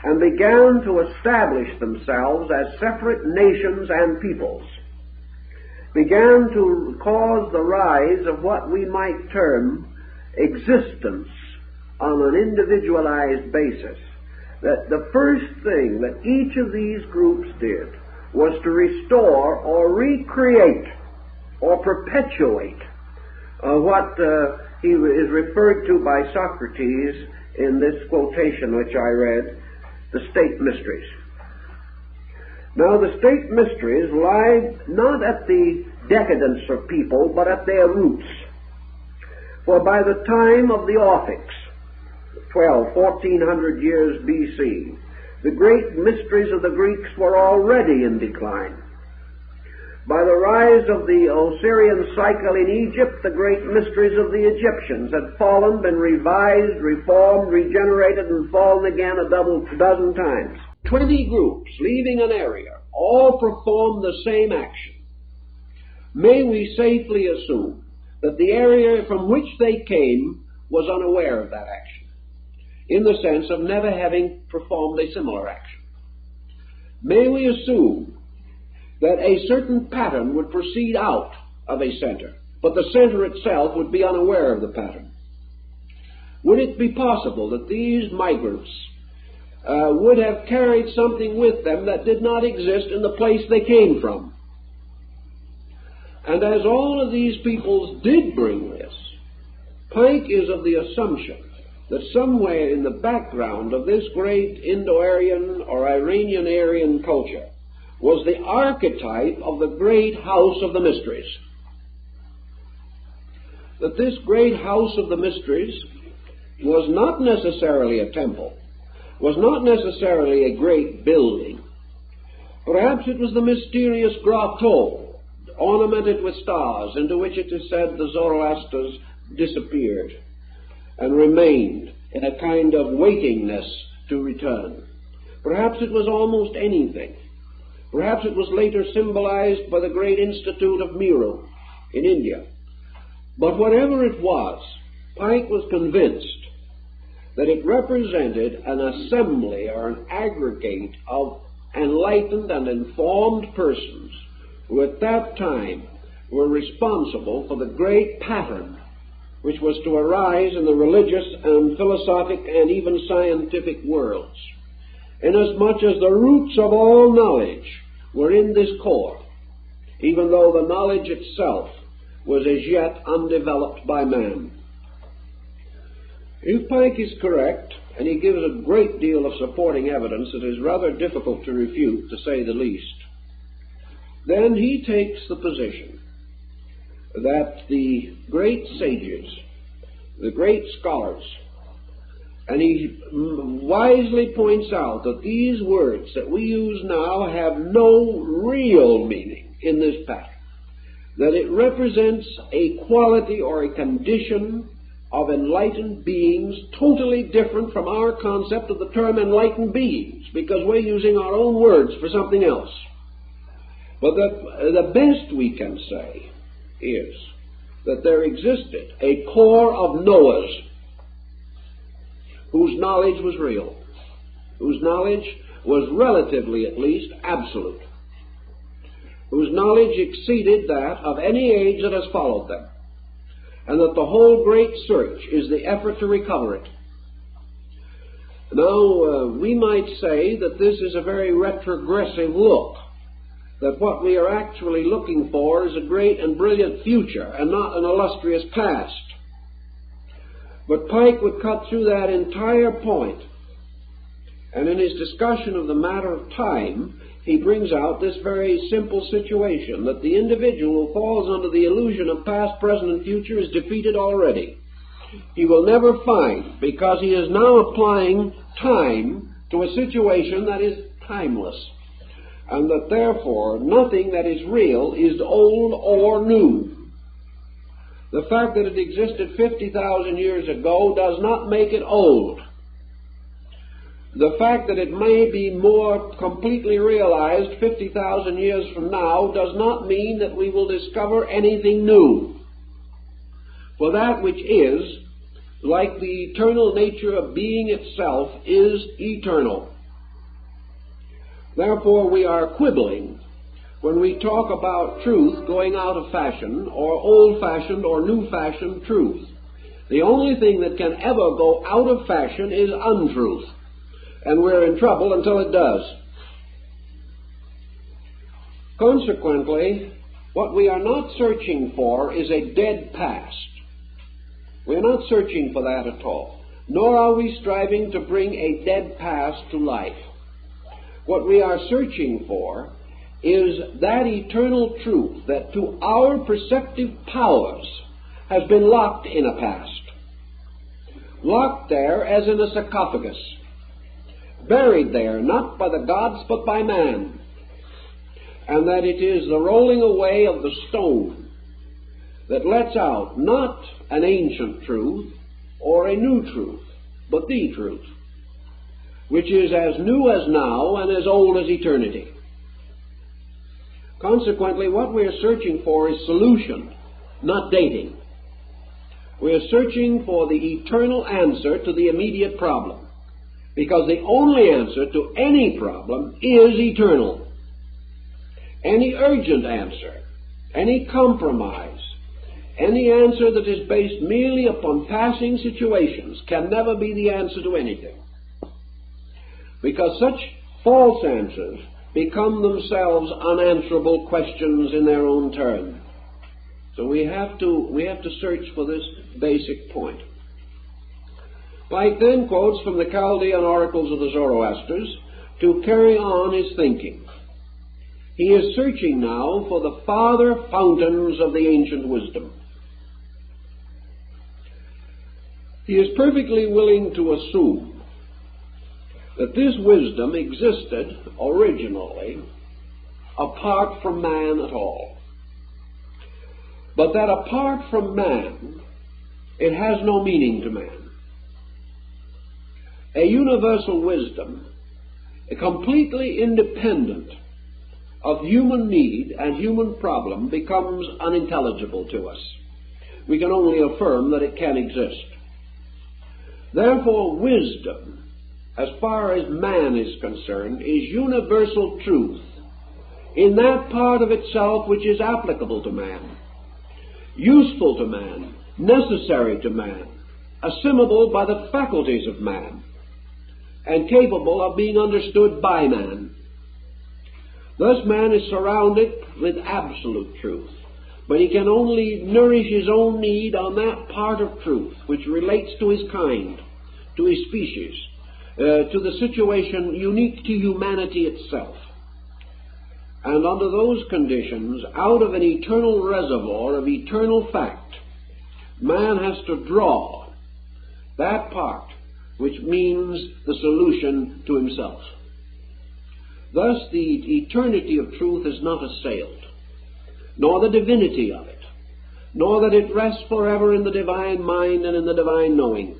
[SPEAKER 1] and began to establish themselves as separate nations and peoples, began to cause the rise of what we might term existence on an individualized basis, that the first thing that each of these groups did was to restore or recreate or perpetuate what he is referred to by Socrates in this quotation which I read, the state mysteries. Now, the state mysteries lie not at the decadence of people, but at their roots. For by the time of the Orphics, 1400 years BC, the great mysteries of the Greeks were already in decline. By the rise of the Osirian cycle in Egypt, the great mysteries of the Egyptians had fallen, been revised, reformed, regenerated, and fallen again a dozen times. 20 groups leaving an area all performed the same action. May we safely assume that the area from which they came was unaware of that action, in the sense of never having performed a similar action? May we assume that a certain pattern would proceed out of a center, but the center itself would be unaware of the pattern? Would it be possible that these migrants would have carried something with them that did not exist in the place they came from? And as all of these peoples did bring this, Pike is of the assumption that somewhere in the background of this great Indo-Aryan or Iranian-Aryan culture was the archetype of the great house of the mysteries. That this great house of the mysteries was not necessarily a temple, was not necessarily a great building. Perhaps it was the mysterious grotto, ornamented with stars, into which it is said the Zoroasters disappeared and remained in a kind of waitingness to return. Perhaps it was almost anything. Perhaps it was later symbolized by the great institute of Meru in India. But whatever it was, Pike was convinced that it represented an assembly or an aggregate of enlightened and informed persons who at that time were responsible for the great pattern which was to arise in the religious and philosophic and even scientific worlds, inasmuch as the roots of all knowledge were in this core, even though the knowledge itself was as yet undeveloped by man. If Pike is correct, and he gives a great deal of supporting evidence that is rather difficult to refute, to say the least, then he takes the position that the great sages, the great scholars, and he wisely points out that these words that we use now have no real meaning in this pattern, that it represents a quality or a condition of enlightened beings totally different from our concept of the term enlightened beings, because we're using our own words for something else. But the best we can say is that there existed a core of knowers whose knowledge was real, whose knowledge was relatively at least absolute, whose knowledge exceeded that of any age that has followed them, and that the whole great search is the effort to recover it. Now, we might say that this is a very retrogressive look, that what we are actually looking for is a great and brilliant future and not an illustrious past. But Pike would cut through that entire point, and in his discussion of the matter of time, he brings out this very simple situation, that the individual who falls under the illusion of past, present, and future is defeated already. He will never find, because he is now applying time to a situation that is timeless, and that therefore nothing that is real is old or new. The fact that it existed 50,000 years ago does not make it old. The fact that it may be more completely realized 50,000 years from now does not mean that we will discover anything new. For that which is, like the eternal nature of being itself, is eternal. Therefore, we are quibbling when we talk about truth going out of fashion, or old-fashioned or new-fashioned truth. The only thing that can ever go out of fashion is untruth, and we're in trouble until it does. Consequently, what we are not searching for is a dead past. We are not searching for that at all, nor are we striving to bring a dead past to life. What we are searching for is that eternal truth that to our perceptive powers has been locked in a past, locked there as in a sarcophagus, buried there not by the gods but by man, and that it is the rolling away of the stone that lets out not an ancient truth or a new truth, but the truth, which is as new as now and as old as eternity. Consequently, what we are searching for is solution, not dating. We are searching for the eternal answer to the immediate problem, because the only answer to any problem is eternal. Any urgent answer, any compromise, any answer that is based merely upon passing situations can never be the answer to anything, because such false answers become themselves unanswerable questions in their own turn. So we have to search for this basic point. Pike then quotes from the Chaldean oracles of the Zoroasters to carry on his thinking. He is searching now for the farther fountains of the ancient wisdom. He is perfectly willing to assume that this wisdom existed originally apart from man at all, but that apart from man, it has no meaning to man. A universal wisdom, completely independent of human need and human problem, becomes unintelligible to us. We can only affirm that it can exist. Therefore, wisdom, as far as man is concerned, is universal truth in that part of itself which is applicable to man, useful to man, necessary to man, assimilable by the faculties of man, and capable of being understood by man. Thus man is surrounded with absolute truth, but he can only nourish his own need on that part of truth which relates to his kind, to his species, to the situation unique to humanity itself. And under those conditions, out of an eternal reservoir of eternal fact, man has to draw that part which means the solution to himself. Thus the eternity of truth is not assailed, nor the divinity of it, nor that it rests forever in the divine mind and in the divine knowing.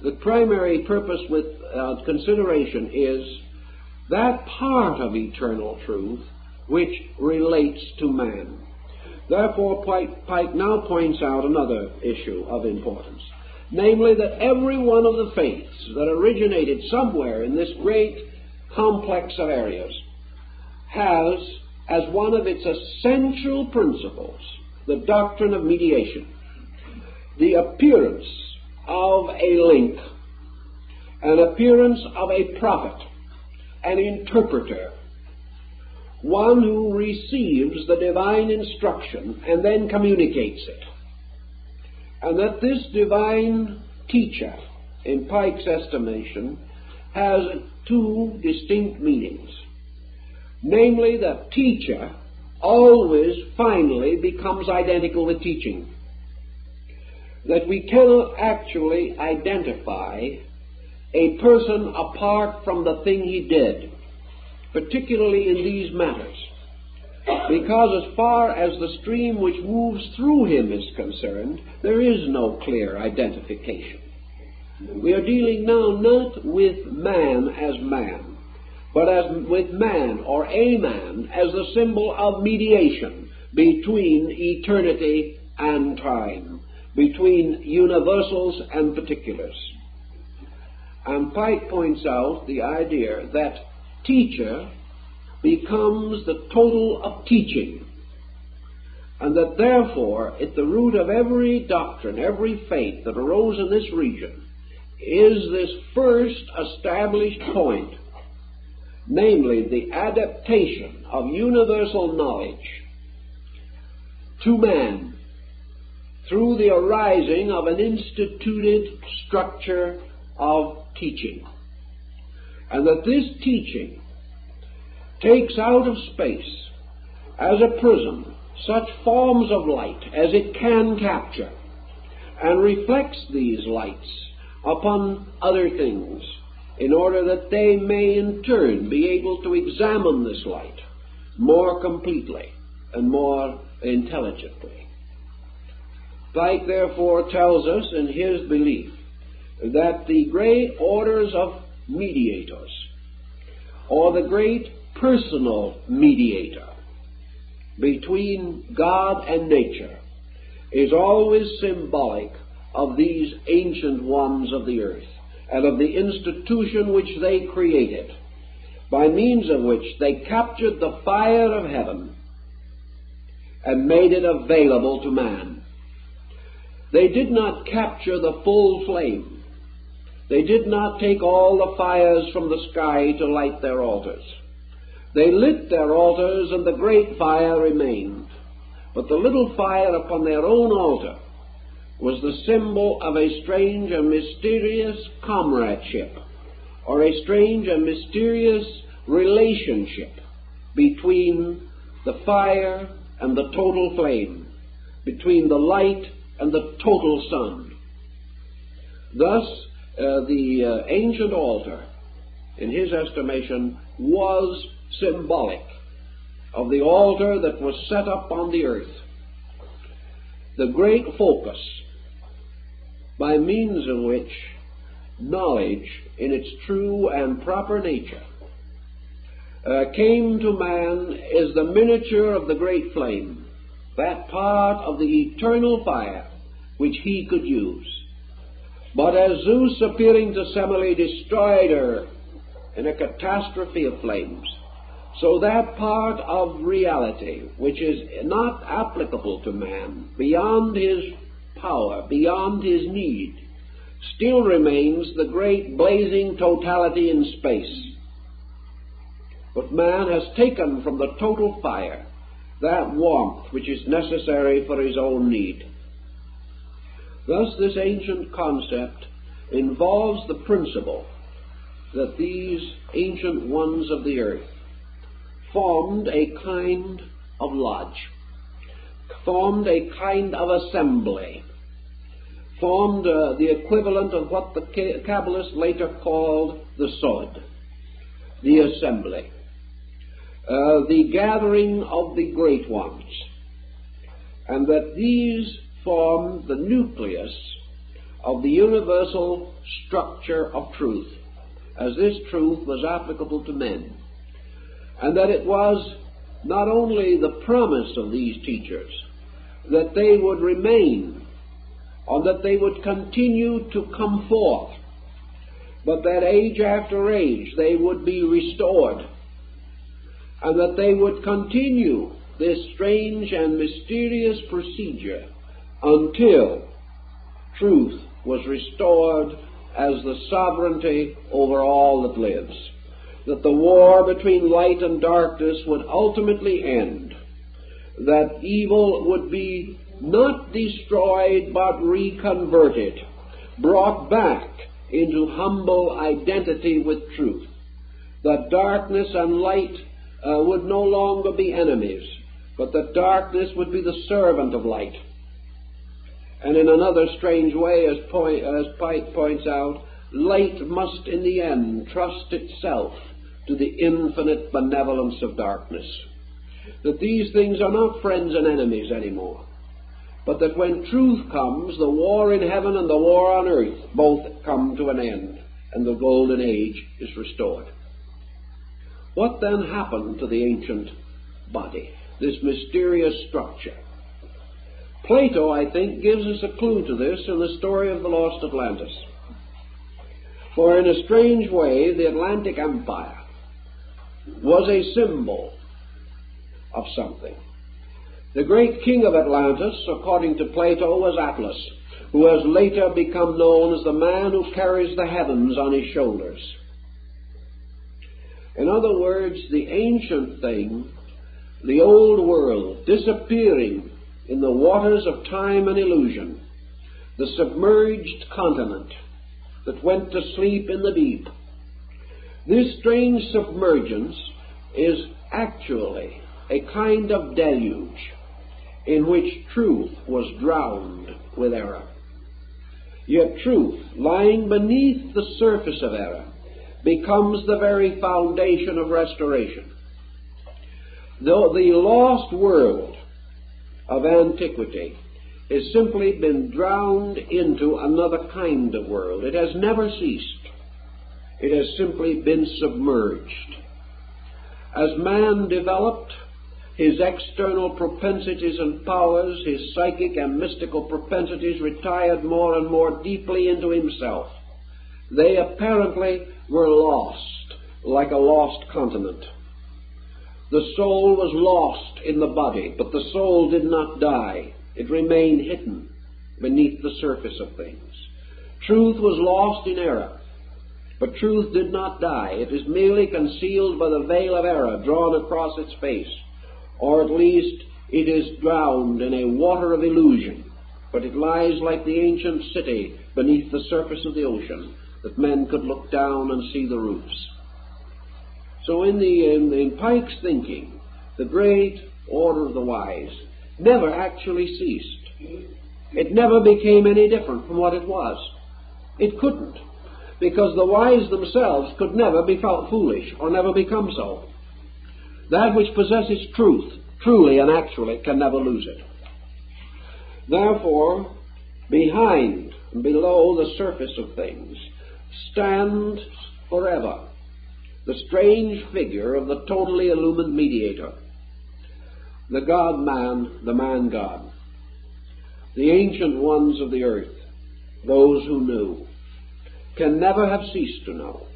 [SPEAKER 1] The primary purpose with consideration is that part of eternal truth which relates to man. Therefore, Pike now points out another issue of importance, namely that every one of the faiths that originated somewhere in this great complex of areas has as one of its essential principles the doctrine of mediation, the appearance of a link, an appearance of a prophet, an interpreter, one who receives the divine instruction and then communicates it. And that this divine teacher, in Pike's estimation, has two distinct meanings. Namely, that teacher always finally becomes identical with teaching. That we cannot actually identify a person apart from the thing he did, particularly in these matters, because as far as the stream which moves through him is concerned, there is no clear identification. We are dealing now not with man as man, but as with man or a man as the symbol of mediation between eternity and time, between universals and particulars. And Pike points out the idea that teacher becomes the total of teaching, and that therefore at the root of every doctrine, every faith that arose in this region is this first established point, namely the adaptation of universal knowledge to man through the arising of an instituted structure of teaching. And that this teaching takes out of space as a prism such forms of light as it can capture and reflects these lights upon other things in order that they may in turn be able to examine this light more completely and more intelligently. Pike therefore tells us in his belief that the great orders of mediators, or the great personal mediator between God and nature, is always symbolic of these ancient ones of the earth and of the institution which they created, by means of which they captured the fire of heaven and made it available to man. They did not capture the full flame. They did not take all the fires from the sky to light their altars. They lit their altars and the great fire remained. But the little fire upon their own altar was the symbol of a strange and mysterious comradeship, or a strange and mysterious relationship
[SPEAKER 2] between the fire and the total flame, between the light and the total sun. Thus, the ancient altar, in his estimation, was symbolic of the altar that was set up on the earth, the great focus by means of which knowledge in its true and proper nature came to man is the miniature of the great flame, that part of the eternal fire which he could use. But as Zeus, appearing to Semele, destroyed her in a catastrophe of flames, so that part of reality which is not applicable to man, beyond his power, beyond his need, still remains the great blazing totality in space. But man has taken from the total fire that warmth which is necessary for his own need. Thus, this ancient concept involves the principle that these ancient ones of the earth formed a kind of lodge, formed a kind of assembly, formed the equivalent of what the Kabbalists later called the Sod, the assembly, the gathering of the great ones, and that these formed the nucleus of the universal structure of truth, as this truth was applicable to men, and that it was not only the promise of these teachers that they would remain, or that they would continue to come forth, but that age after age they would be restored, and that they would continue this strange and mysterious procedure until truth was restored as the sovereignty over all that lives, that the war between light and darkness would ultimately end, that evil would be not destroyed but reconverted, brought back into humble identity with truth, that darkness and light would no longer be enemies, but that darkness would be the servant of light. And in another strange way, as Pike points out, light must in the end trust itself to the infinite benevolence of darkness. That these things are not friends and enemies anymore, but that when truth comes, the war in heaven and the war on earth both come to an end, and the golden age is restored. What then happened to the ancient body, this mysterious structure? Plato, I think, gives us a clue to this in the story of the lost Atlantis. For in a strange way, the Atlantic Empire was a symbol of something. The great king of Atlantis, according to Plato, was Atlas, who has later become known as the man who carries the heavens on his shoulders. In other words, the ancient thing, the old world, disappearing in the waters of time and illusion, the submerged continent that went to sleep in the deep. This strange submergence is actually a kind of deluge in which truth was drowned with error. Yet truth, lying beneath the surface of error, becomes the very foundation of restoration. Though the lost world of antiquity has simply been drowned into another kind of world. It has never ceased. It has simply been submerged. As man developed, his external propensities and powers, his psychic and mystical propensities retired more and more deeply into himself. They apparently were lost, like a lost continent. The soul was lost in the body, but the soul did not die. It remained hidden beneath the surface of things. Truth was lost in error, but truth did not die. It is merely concealed by the veil of error drawn across its face, or at least it is drowned in a water of illusion, but it lies like the ancient city beneath the surface of the ocean, that men could look down and see the roofs. So in Pike's thinking, the great order of the wise never actually ceased. It never became any different from what it was. It couldn't, because the wise themselves could never be felt foolish or never become so. That which possesses truth, truly and actually, can never lose it. Therefore, behind and below the surface of things stands forever the strange figure of the totally illumined mediator, the God-man, the man-God, the ancient ones of the earth, those who knew, can never have ceased to know.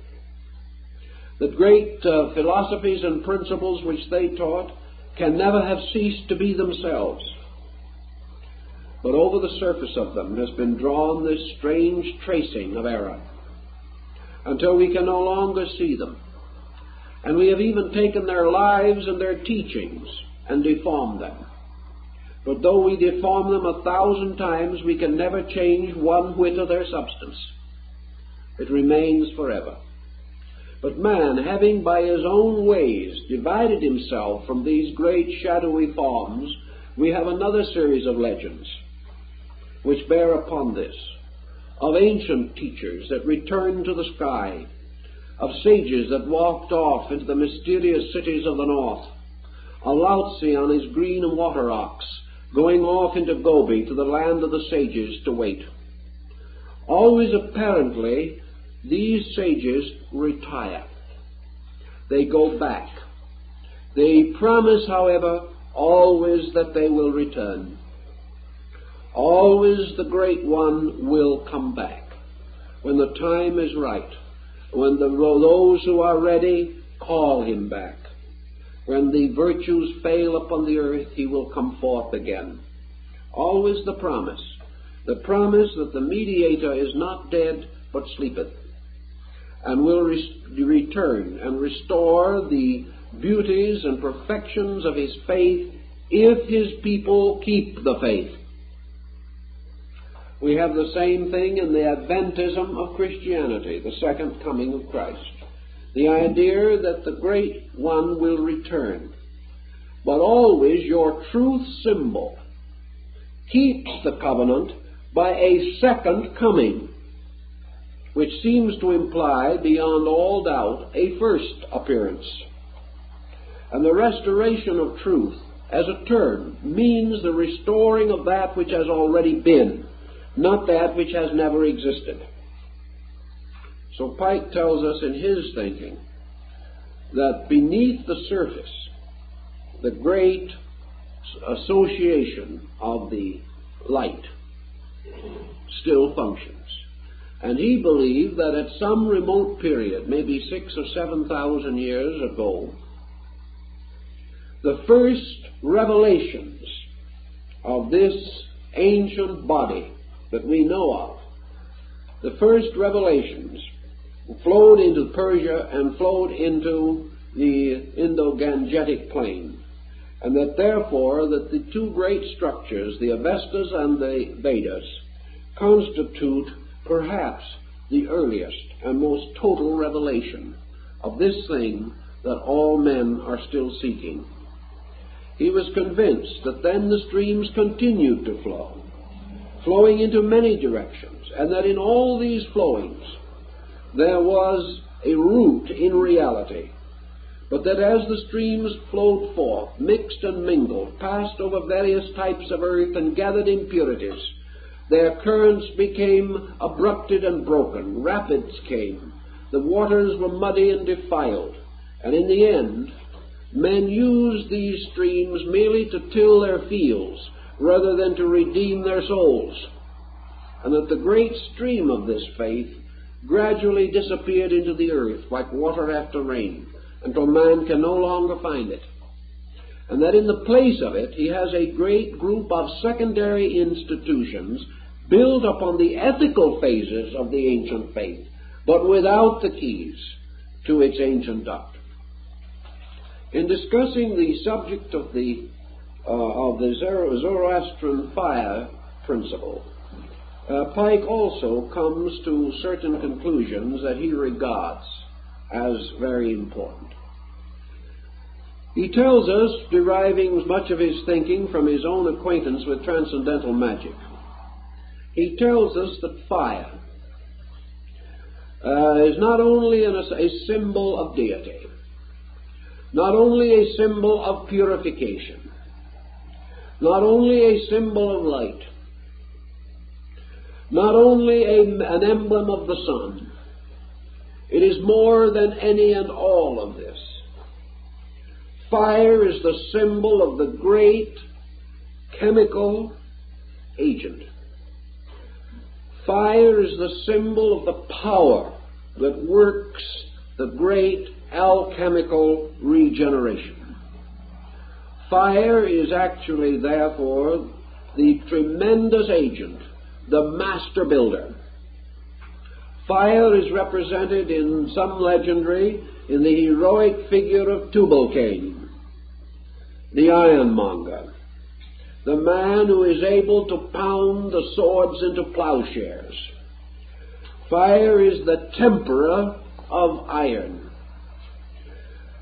[SPEAKER 2] The great philosophies and principles which they taught can never have ceased to be themselves. But over the surface of them has been drawn this strange tracing of error, until we can no longer see them. And we have even taken their lives and their teachings and deformed them. But though we deform them 1,000 times, we can never change one whit of their substance. It remains forever. But man, having by his own ways divided himself from these great shadowy forms, we have another series of legends which bear upon this, of ancient teachers that returned to the sky, of sages that walked off into the mysterious cities of the north, a Lao Tzu on his green water ox, going off into Gobi to the land of the sages to wait. Always apparently, these sages retire. They go back. They promise, however, always that they will return. Always the Great One will come back when the time is right, when those who are ready call him back. When the virtues fail upon the earth, he will come forth again. Always the promise that the mediator is not dead but sleepeth, and will return and restore the beauties and perfections of his faith if his people keep the faith. We have the same thing in the Adventism of Christianity, the second coming of Christ. The idea that the Great One will return. But always your truth symbol keeps the covenant by a second coming, which seems to imply, beyond all doubt, a first appearance. And the restoration of truth, as a term, means the restoring of that which has already been, not that which has never existed. So Pike tells us in his thinking that beneath the surface, the great association of the light still functions. And he believed that at some remote period, maybe 6,000 or 7,000 years ago, the first revelations of this ancient body that we know of, the first revelations flowed into Persia and flowed into the Indo-Gangetic plain, and that therefore that the two great structures, the Avestas and the Vedas, constitute perhaps the earliest and most total revelation of this thing that all men are still seeking. He was convinced that then the streams continued to flow, flowing into many directions, and that in all these flowings there was a root in reality, but that as the streams flowed forth, mixed and mingled, passed over various types of earth and gathered impurities, their currents became abrupted and broken, rapids came, the waters were muddy and defiled, and in the end, men used these streams merely to till their fields rather than to redeem their souls, and that the great stream of this faith gradually disappeared into the earth like water after rain, until man can no longer find it. And that in the place of it, he has a great group of secondary institutions built upon the ethical phases of the ancient faith, but without the keys to its ancient doctrine. In discussing the subject of the Zoroastrian fire principle, Pike also comes to certain conclusions that he regards as very important. He tells us, deriving much of his thinking from his own acquaintance with transcendental magic, he tells us that fire is not only a symbol of deity, not only a symbol of purification, not only a symbol of light, not only an emblem of the sun. It is more than any and all of this. Fire is the symbol of the great chemical agent. Fire is the symbol of the power that works the great alchemical regeneration. Fire is actually, therefore, the tremendous agent, the master builder. Fire is represented in some legendary in the heroic figure of Tubal-Cain, the ironmonger, the man who is able to pound the swords into plowshares. Fire is the temperer of iron,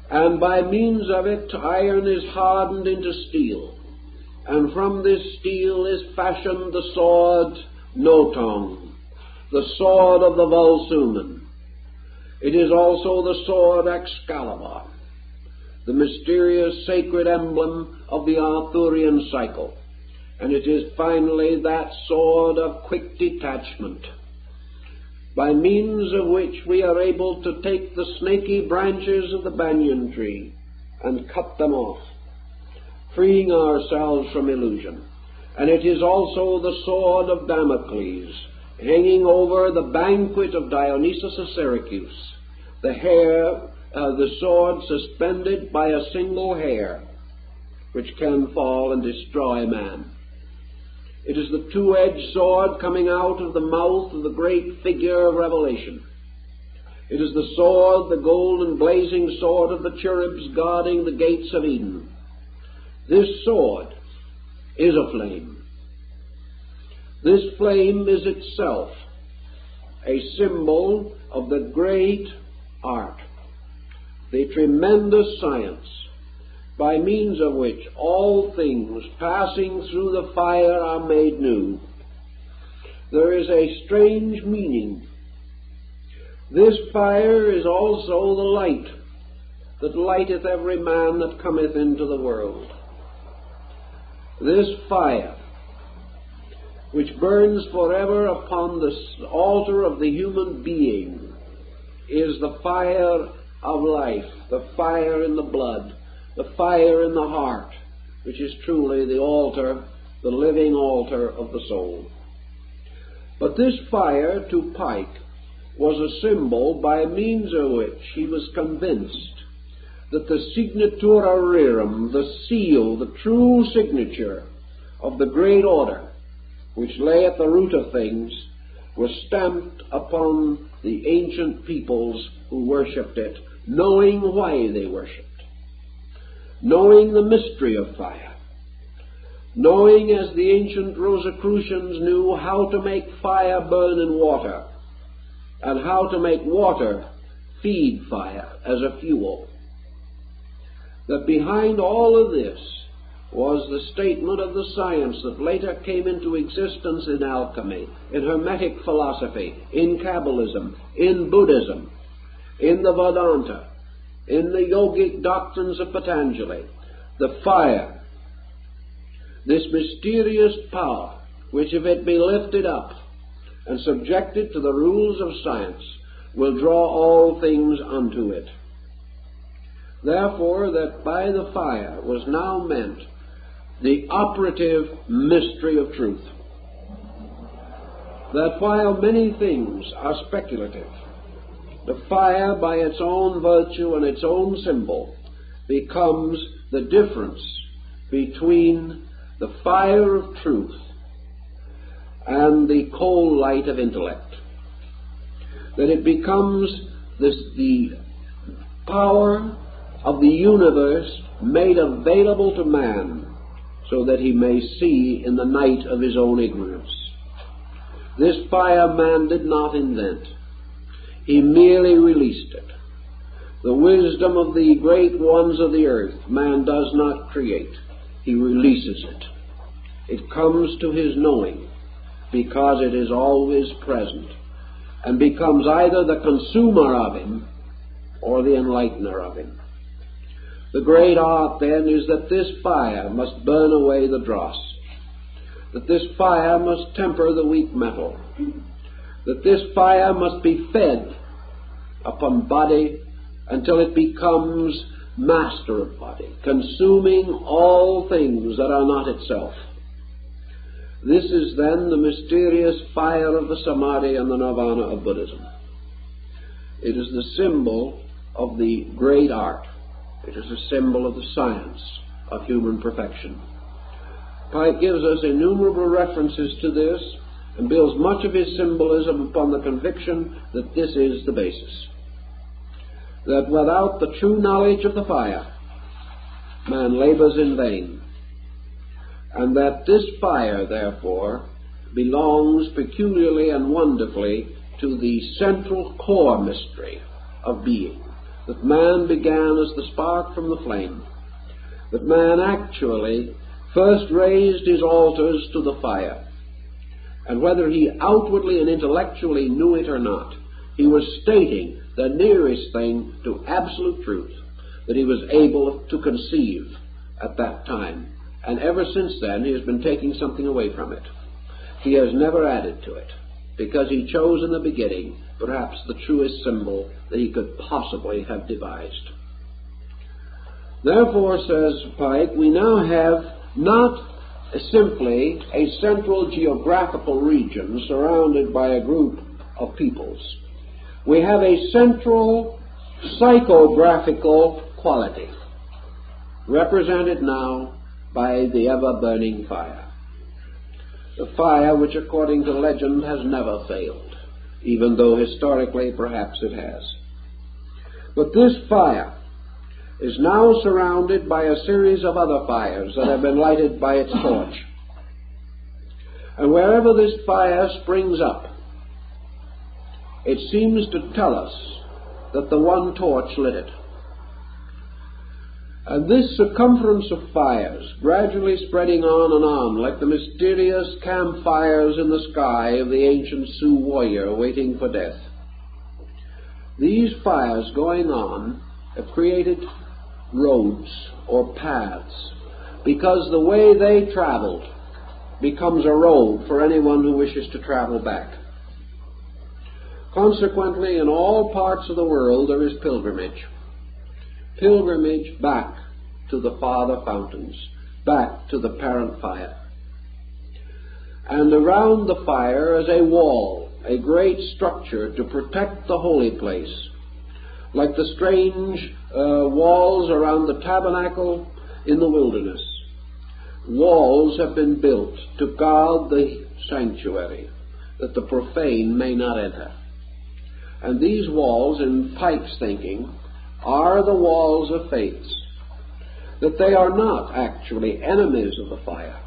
[SPEAKER 2] and by means of it iron is hardened into steel, and from this steel is fashioned the sword Noton, the sword of the Volsumen. It is also the sword Excalibur, the mysterious sacred emblem of the Arthurian cycle. And it is finally that sword of quick detachment, by means of which we are able to take the snaky branches of the banyan tree and cut them off, freeing ourselves from illusion. And it is also the sword of Damocles, hanging over the banquet of Dionysus of Syracuse, the sword suspended by a single hair, which can fall and destroy man. It is the two-edged sword coming out of the mouth of the great figure of Revelation. It is the sword, the golden blazing sword of the cherubs guarding the gates of Eden. This sword is a flame. This flame is itself a symbol of the great art, the tremendous science, by means of which all things passing through the fire are made new. There is a strange meaning. This fire is also the light that lighteth every man that cometh into the world. This fire, which burns forever upon the altar of the human being, is the fire of life, the fire in the blood, the fire in the heart, which is truly the altar, the living altar of the soul. But this fire to Pike was a symbol by means of which he was convinced that the signatura rerum, the seal, the true signature of the great order, which lay at the root of things, was stamped upon the ancient peoples who worshipped it, knowing why they worshipped, knowing the mystery of fire, knowing, as the ancient Rosicrucians knew, how to make fire burn in water, and how to make water feed fire as a fuel. That behind all of this was the statement of the science that later came into existence in alchemy, in Hermetic philosophy, in Kabbalism, in Buddhism, in the Vedanta, in the yogic doctrines of Patanjali. The fire, this mysterious power, which if it be lifted up and subjected to the rules of science, will draw all things unto it. Therefore, that by the fire was now meant the operative mystery of truth. That while many things are speculative, the fire by its own virtue and its own symbol becomes the difference between the fire of truth and the coal light of intellect. That it becomes the power of the universe made available to man so that he may see in the night of his own ignorance. This fire man did not invent. He merely released it. The wisdom of the great ones of the earth man does not create. He releases it. It comes to his knowing because it is always present and becomes either the consumer of him or the enlightener of him. The great art, then, is that this fire must burn away the dross, that this fire must temper the weak metal, that this fire must be fed upon body until it becomes master of body, consuming all things that are not itself. This is then the mysterious fire of the Samadhi and the Nirvana of Buddhism. It is the symbol of the great art. It is a symbol of the science of human perfection. Pike gives us innumerable references to this and builds much of his symbolism upon the conviction that this is the basis. That without the true knowledge of the fire, man labors in vain. And that this fire, therefore, belongs peculiarly and wonderfully to the central core mystery of being. That man began as the spark from the flame. That man actually first raised his altars to the fire. And whether he outwardly and intellectually knew it or not, he was stating the nearest thing to absolute truth that he was able to conceive at that time. And ever since then, he has been taking something away from it. He has never added to it, because he chose in the beginning perhaps the truest symbol that he could possibly have devised. Therefore, says Pike, we now have not simply a central geographical region surrounded by a group of peoples. We have a central psychographical quality, represented now by the ever-burning fire. The fire which, according to legend, has never failed, even though historically perhaps it has. But this fire is now surrounded by a series of other fires that have been lighted by its torch. And wherever this fire springs up, it seems to tell us that the one torch lit it. And this circumference of fires, gradually spreading on and on, like the mysterious campfires in the sky of the ancient Sioux warrior waiting for death. These fires going on have created roads or paths, because the way they traveled becomes a road for anyone who wishes to travel back. Consequently, in all parts of the world there is pilgrimage. Pilgrimage back to the father fountains, back to the parent fire. And around the fire is a wall, a great structure to protect the holy place, like the strange walls around the tabernacle in the wilderness. Walls have been built to guard the sanctuary, that the profane may not enter. And these walls, in Pike's thinking, are the walls of faiths, that they are not actually enemies of the fire.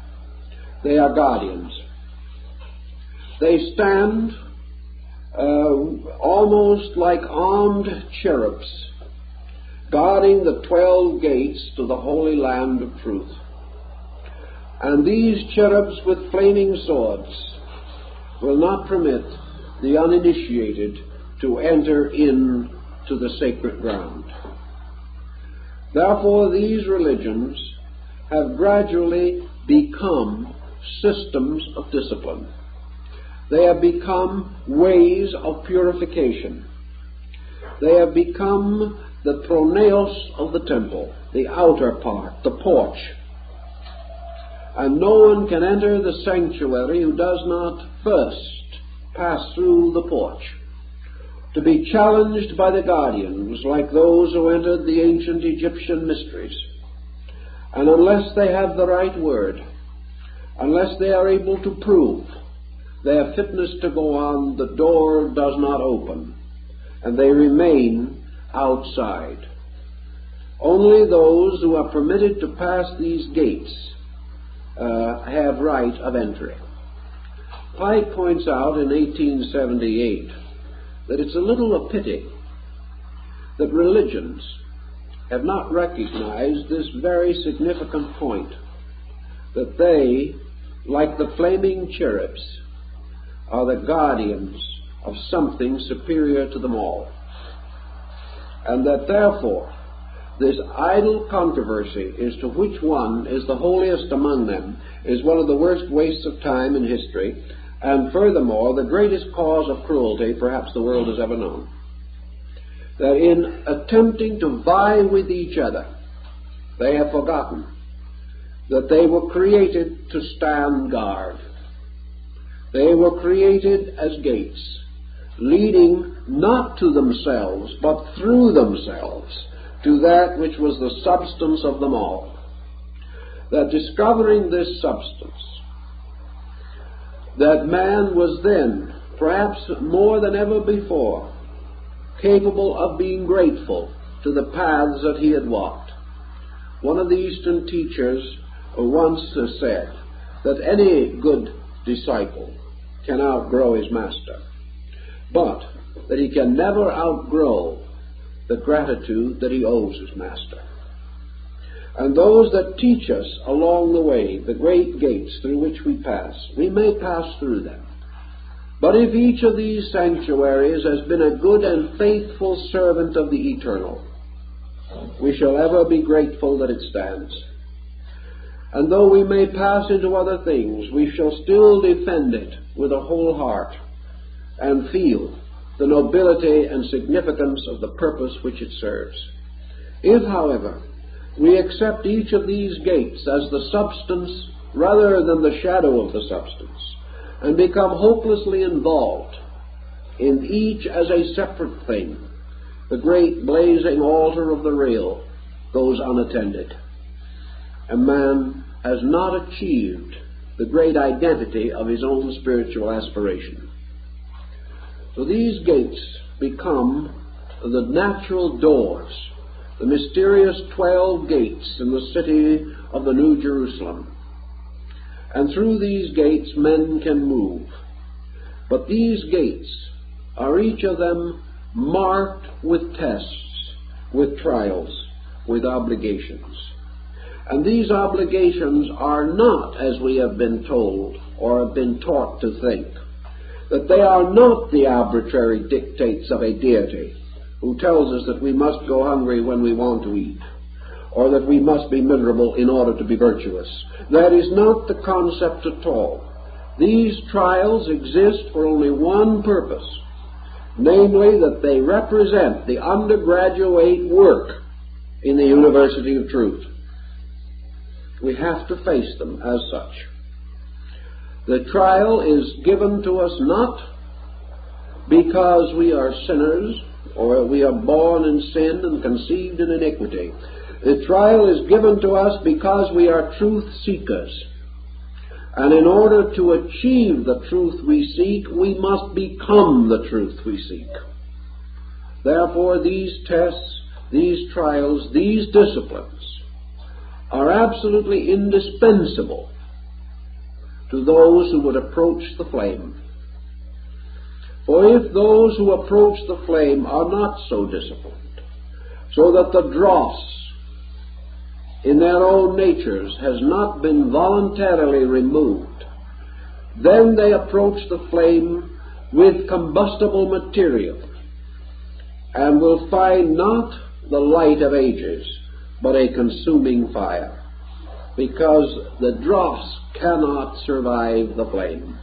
[SPEAKER 2] They are guardians. They stand almost like armed cherubs, guarding the 12 gates to the holy land of truth. And these cherubs with flaming swords will not permit the uninitiated to enter in to the sacred ground. Therefore, these religions have gradually become systems of discipline. They have become ways of purification. They have become the pronaos of the temple, the outer part, the porch. And no one can enter the sanctuary who does not first pass through the porch, to be challenged by the guardians like those who entered the ancient Egyptian mysteries. And unless they have the right word, unless they are able to prove their fitness to go on, the door does not open, and they remain outside. Only those who are permitted to pass these gates have right of entry. Pike points out in 1878 that it's a little a pity that religions have not recognized this very significant point, that they, like the flaming cherubs, are the guardians of something superior to them all, and that therefore this idle controversy as to which one is the holiest among them is one of the worst wastes of time in history, and furthermore the greatest cause of cruelty perhaps the world has ever known. That in attempting to vie with each other, they have forgotten that they were created to stand guard. They were created as gates, leading not to themselves, but through themselves, to that which was the substance of them all. That discovering this substance, that man was then, perhaps more than ever before, capable of being grateful to the paths that he had walked. One of the Eastern teachers once said that any good disciple can outgrow his master, but that he can never outgrow the gratitude that he owes his master. And those that teach us along the way, the great gates through which we pass, we may pass through them. But if each of these sanctuaries has been a good and faithful servant of the eternal, we shall ever be grateful that it stands. And though we may pass into other things, we shall still defend it with a whole heart and feel the nobility and significance of the purpose which it serves. If, however, we accept each of these gates as the substance rather than the shadow of the substance, and become hopelessly involved in each as a separate thing, the great blazing altar of the real goes unattended, and man has not achieved the great identity of his own spiritual aspiration. So these gates become the natural doors, the mysterious 12 gates in the city of the New Jerusalem. And through these gates men can move. But these gates are each of them marked with tests, with trials, with obligations. And these obligations are not, as we have been told or have been taught to think, that they are not the arbitrary dictates of a deity who tells us that we must go hungry when we want to eat, or that we must be miserable in order to be virtuous. That is not the concept at all. These trials exist for only one purpose, namely that they represent the undergraduate work in the University of Truth. We have to face them as such. The trial is given to us not because we are sinners or we are born in sin and conceived in iniquity. The trial is given to us because we are truth seekers. And in order to achieve the truth we seek, we must become the truth we seek. Therefore, these tests, these trials, these disciplines are absolutely indispensable to those who would approach the flame. For if those who approach the flame are not so disciplined, so that the dross in their own natures has not been voluntarily removed, then they approach the flame with combustible material and will find not the light of ages, but a consuming fire, because the dross cannot survive the flame.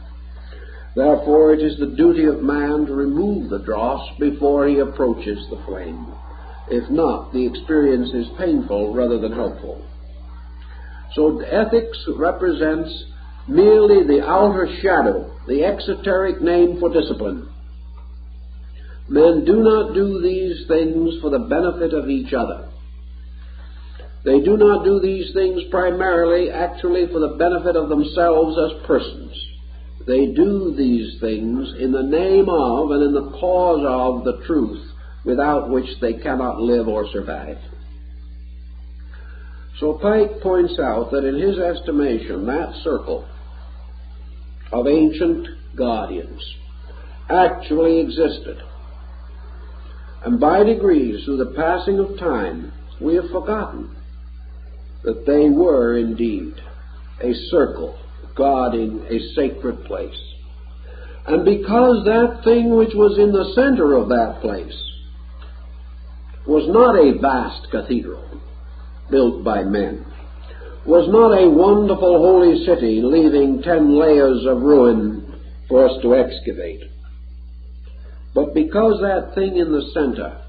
[SPEAKER 2] Therefore, it is the duty of man to remove the dross before he approaches the flame. If not, the experience is painful rather than helpful. So ethics represents merely the outer shadow, the exoteric name for discipline. Men do not do these things for the benefit of each other. They do not do these things primarily, actually, for the benefit of themselves as persons. They do these things in the name of and in the cause of the truth, without which they cannot live or survive. So Pike points out that in his estimation, that circle of ancient guardians actually existed. And by degrees, through the passing of time, we have forgotten that they were indeed a circle guarding a sacred place. And because that thing which was in the center of that place was not a vast cathedral built by men, was not a wonderful holy city leaving 10 layers of ruin for us to excavate, but because that thing in the center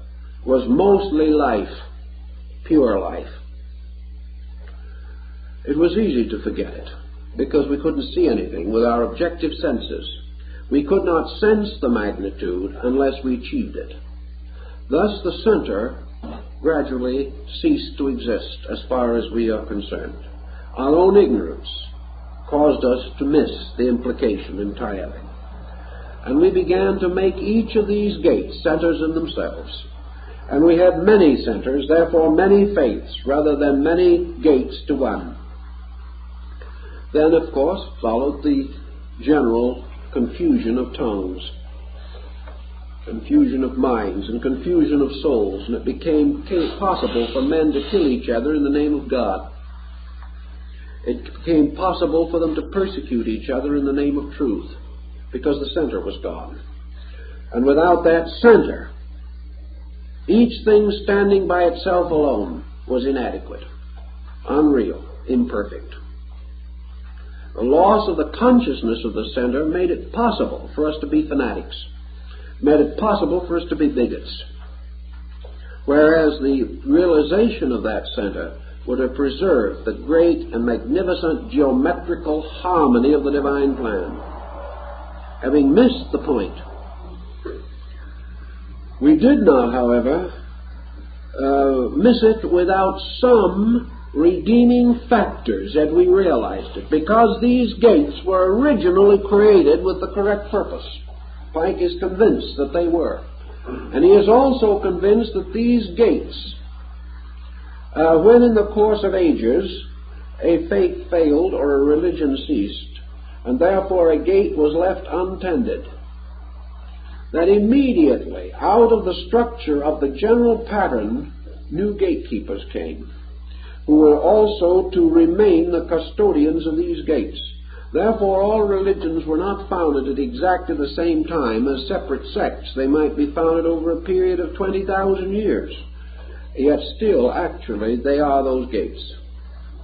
[SPEAKER 2] was mostly life, pure life, it was easy to forget it, because we couldn't see anything with our objective senses. We could not sense the magnitude unless we achieved it. Thus the center gradually ceased to exist as far as we are concerned. Our own ignorance caused us to miss the implication entirely. And we began to make each of these gates centers in themselves. And we had many centers, therefore many faiths, rather than many gates to one. Then, of course, followed the general confusion of tongues, confusion of minds, and confusion of souls, and it became possible for men to kill each other in the name of God. It became possible for them to persecute each other in the name of truth, because the center was gone. And without that center, each thing standing by itself alone was inadequate, unreal, imperfect. The loss of the consciousness of the center made it possible for us to be fanatics, made it possible for us to be bigots, whereas the realization of that center would have preserved the great and magnificent geometrical harmony of the divine plan. Having missed the point, we did not, however, miss it without some redeeming factors that we realized it, because these gates were originally created with the correct purpose. Pike is convinced that they were. And he is also convinced that these gates, when in the course of ages a faith failed or a religion ceased, and therefore a gate was left untended, that immediately out of the structure of the general pattern new gatekeepers came, who were also to remain the custodians of these gates. Therefore all religions were not founded at exactly the same time as separate sects. They might be founded over a period of 20,000 years. Yet still, actually, they are those gates.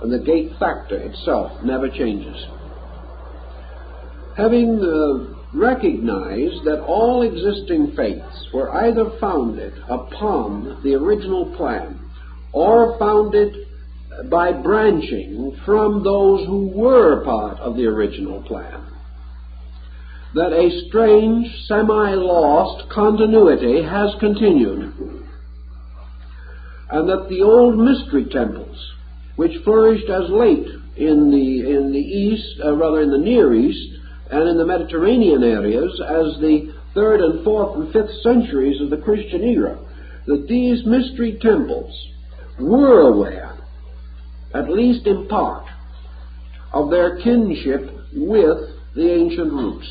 [SPEAKER 2] And the gate factor itself never changes. Having recognized that all existing faiths were either founded upon the original plan or founded by branching from those who were part of the original plan, that a strange, semi-lost continuity has continued, and that the old mystery temples, which flourished as late in the East, rather in the Near East, and in the Mediterranean areas as the 3rd and 4th and 5th centuries of the Christian era, that these mystery temples were aware, at least in part, of their kinship with the ancient roots.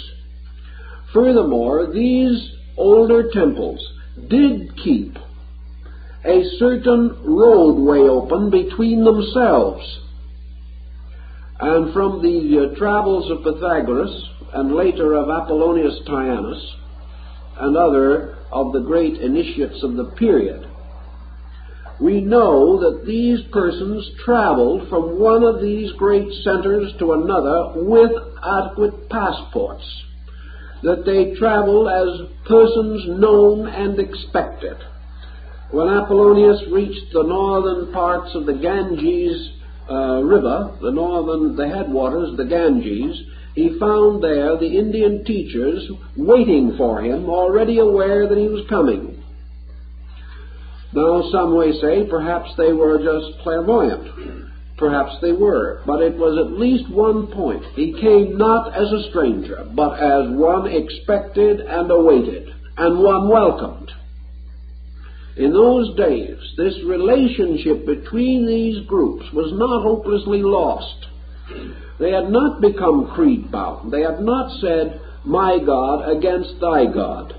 [SPEAKER 2] Furthermore, these older temples did keep a certain roadway open between themselves. And from the travels of Pythagoras, and later of Apollonius Tyanus, and other of the great initiates of the period, we know that these persons traveled from one of these great centers to another with adequate passports, that they traveled as persons known and expected. When Apollonius reached the northern parts of the Ganges river, the headwaters of the Ganges, he found there the Indian teachers waiting for him, already aware that he was coming. Now, some may say perhaps they were just clairvoyant. Perhaps they were. But it was at least one point. He came not as a stranger, but as one expected and awaited, and one welcomed. In those days, this relationship between these groups was not hopelessly lost. They had not become creed-bound. They had not said, my God against thy God,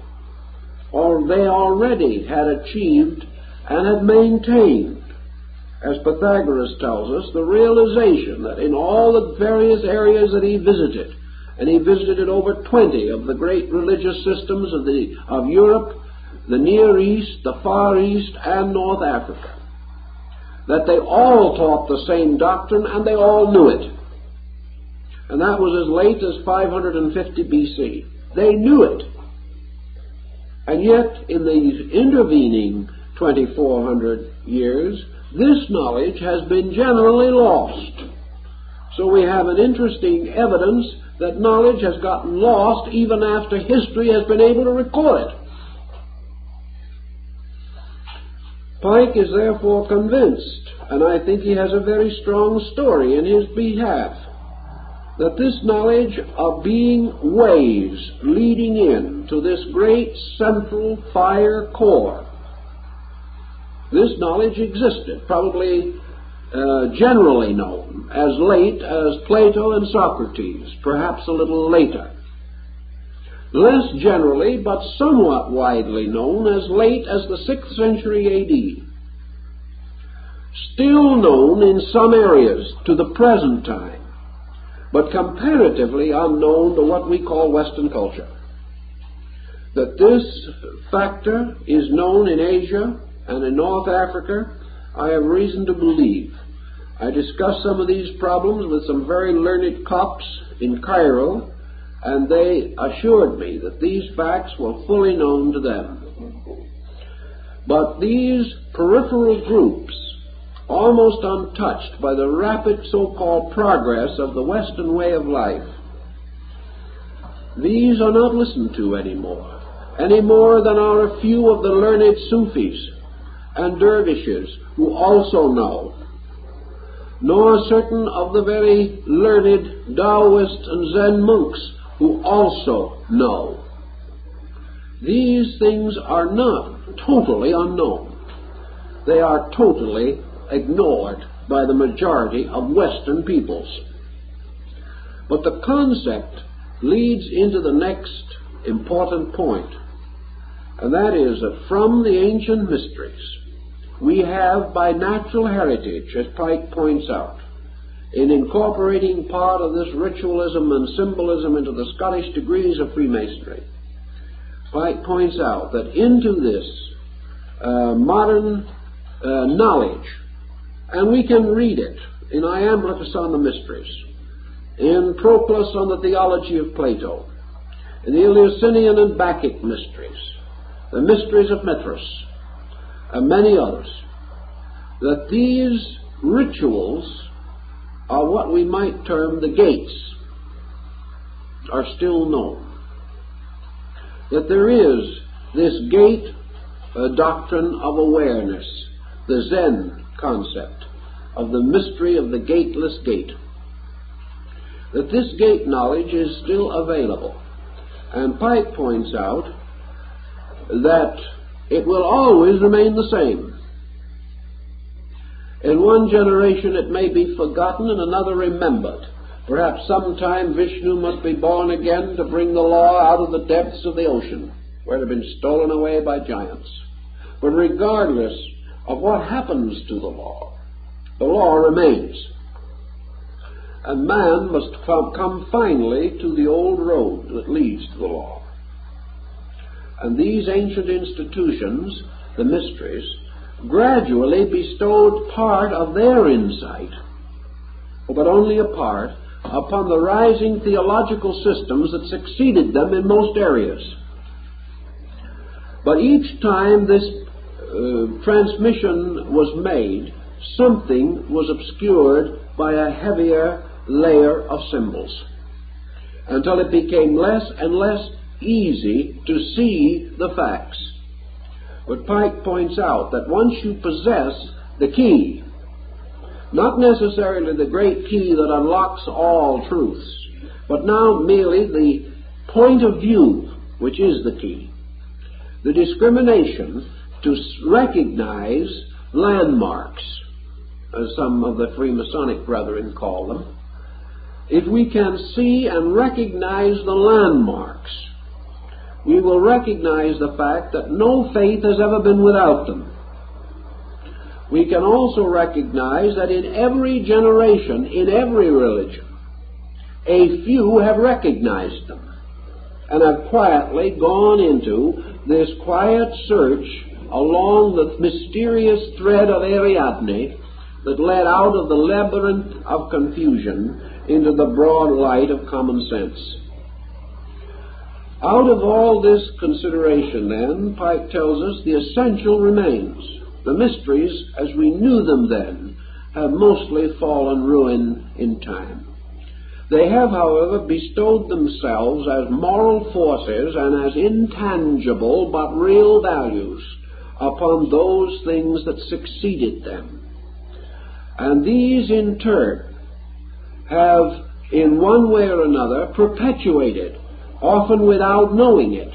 [SPEAKER 2] or they already had achieved and had maintained, as Pythagoras tells us, the realization that in all the various areas that he visited, and he visited over 20 of the great religious systems of Europe, the Near East, the Far East, and North Africa, that they all taught the same doctrine and they all knew it. And that was as late as 550 BC. They knew it. And yet, in the intervening 2,400 years, this knowledge has been generally lost. So we have an interesting evidence that knowledge has gotten lost even after history has been able to record it. Pike is therefore convinced, and I think he has a very strong story in his behalf, that this knowledge of being ways leading in to this great central fire core, this knowledge existed, probably generally known as late as Plato and Socrates, perhaps a little later. Less generally, but somewhat widely known as late as the 6th century A.D. Still known in some areas to the present time, but comparatively unknown to what we call Western culture. That this factor is known in Asia and in North Africa, I have reason to believe. I discussed some of these problems with some very learned Copts in Cairo, and they assured me that these facts were fully known to them. But these peripheral groups, almost untouched by the rapid so-called progress of the Western way of life, these are not listened to anymore, any more than are a few of the learned Sufis and dervishes who also know, nor certain of the very learned Taoists and Zen monks who also know. These things are not totally unknown. They are totally ignored by the majority of Western peoples. But the concept leads into the next important point, and that is that from the ancient mysteries, we have by natural heritage, as Pike points out, in incorporating part of this ritualism and symbolism into the Scottish degrees of Freemasonry, Pike points out that into this modern knowledge, and we can read it in Iamblichus on the Mysteries, in Proclus on the Theology of Plato, in the Eleusinian and Bacchic Mysteries, the Mysteries of Mithras, and many others, that these rituals are what we might term the gates, are still known. That there is this gate doctrine of awareness, the Zen concept of the mystery of the gateless gate. That this gate knowledge is still available. And Pike points out that it will always remain the same. In one generation it may be forgotten, in another remembered. Perhaps sometime Vishnu must be born again to bring the law out of the depths of the ocean, where it had been stolen away by giants. But regardless of what happens to the law remains. And man must come finally to the old road that leads to the law. And these ancient institutions, the mysteries, gradually bestowed part of their insight, but only a part, upon the rising theological systems that succeeded them in most areas. But each time this transmission was made, something was obscured by a heavier layer of symbols, until it became less and less easy to see the facts. But Pike points out that once you possess the key, not necessarily the great key that unlocks all truths, but now merely the point of view, which is the key, the discrimination to recognize landmarks, as some of the Freemasonic brethren call them. If we can see and recognize the landmarks, we will recognize the fact that no faith has ever been without them. We can also recognize that in every generation, in every religion, a few have recognized them and have quietly gone into this quiet search along the mysterious thread of Ariadne that led out of the labyrinth of confusion into the broad light of common sense. Out of all this consideration, then, Pike tells us the essential remains. The mysteries, as we knew them then, have mostly fallen ruin in time. They have, however, bestowed themselves as moral forces and as intangible but real values upon those things that succeeded them. And these, in turn, have, in one way or another, perpetuated, often without knowing it,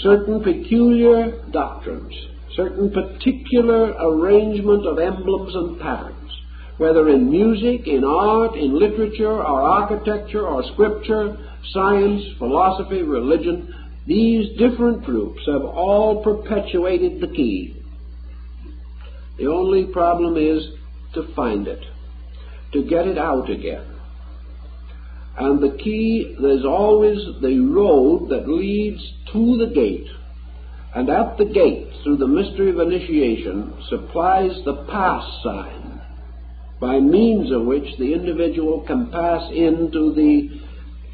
[SPEAKER 2] certain peculiar doctrines, certain particular arrangement of emblems and patterns, whether in music, in art, in literature, or architecture, or scripture, science, philosophy, religion. These different groups have all perpetuated the key. The only problem is to find it, to get it out again. And the key is always the road that leads to the gate. And at the gate, through the mystery of initiation, supplies the pass sign, by means of which the individual can pass into the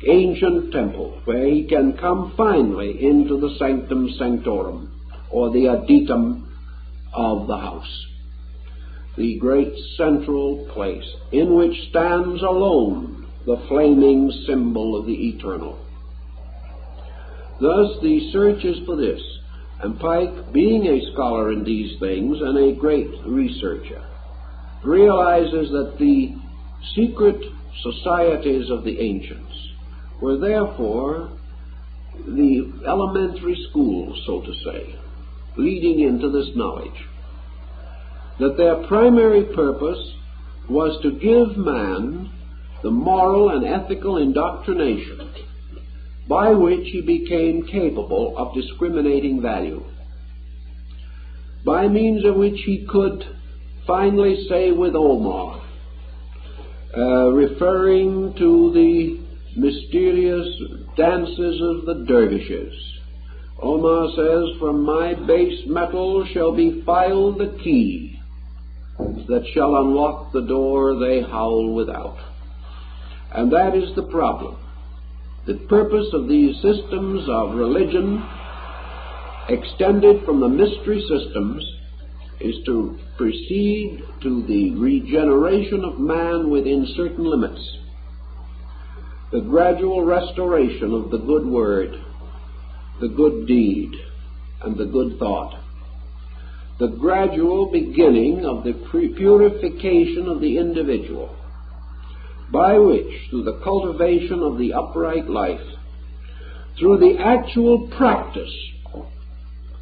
[SPEAKER 2] ancient temple, where he can come finally into the sanctum sanctorum, or the adytum of the house, the great central place in which stands alone the flaming symbol of the eternal. Thus the search is for this, and Pike, being a scholar in these things and a great researcher, realizes that the secret societies of the ancients were therefore the elementary schools, so to say, leading into this knowledge. That their primary purpose was to give man the moral and ethical indoctrination by which he became capable of discriminating value, by means of which he could finally say with Omar, referring to the mysterious dances of the dervishes, Omar says, "From my base metal shall be filed the key that shall unlock the door they howl without." And that is the problem. The purpose of these systems of religion, extended from the mystery systems, is to proceed to the regeneration of man within certain limits, the gradual restoration of the good word, the good deed, and the good thought, the gradual beginning of the purification of the individual, by which, through the cultivation of the upright life, through the actual practice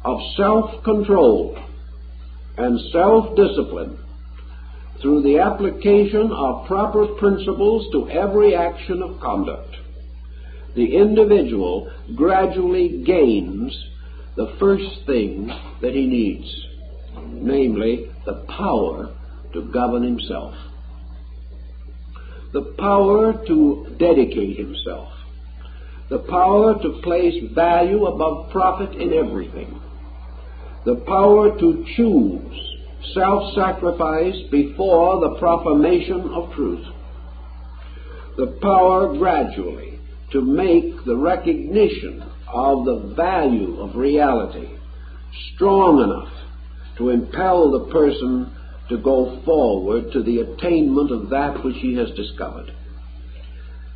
[SPEAKER 2] of self-control and self-discipline, through the application of proper principles to every action of conduct, the individual gradually gains the first thing that he needs, namely the power to govern himself, the power to dedicate himself, the power to place value above profit in everything, the power to choose self-sacrifice before the proclamation of truth, the power gradually to make the recognition of the value of reality strong enough to impel the person to go forward to the attainment of that which he has discovered.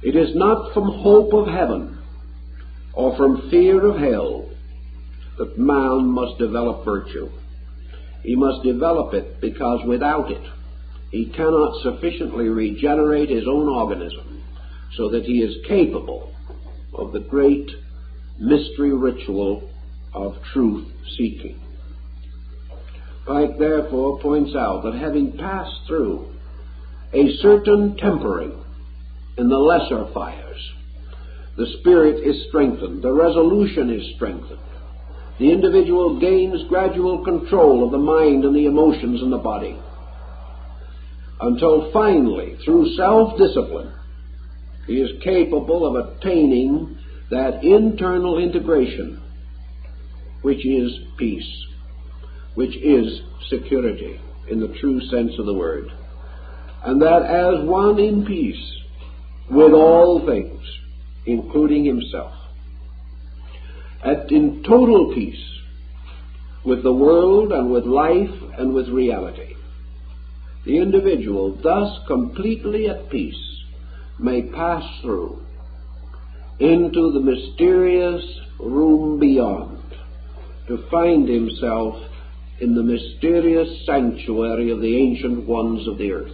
[SPEAKER 2] It is not from hope of heaven or from fear of hell that man must develop virtue. He must develop it because without it he cannot sufficiently regenerate his own organism so that he is capable of the great mystery ritual of truth seeking. Pike therefore points out that having passed through a certain tempering in the lesser fires, the spirit is strengthened, the resolution is strengthened. The individual gains gradual control of the mind and the emotions and the body, until finally, through self-discipline, he is capable of attaining that internal integration which is peace, which is security in the true sense of the word. And that as one in peace with all things, including himself, in total peace with the world and with life and with reality, the individual, thus completely at peace, may pass through into the mysterious room beyond to find himself in the mysterious sanctuary of the ancient ones of the earth.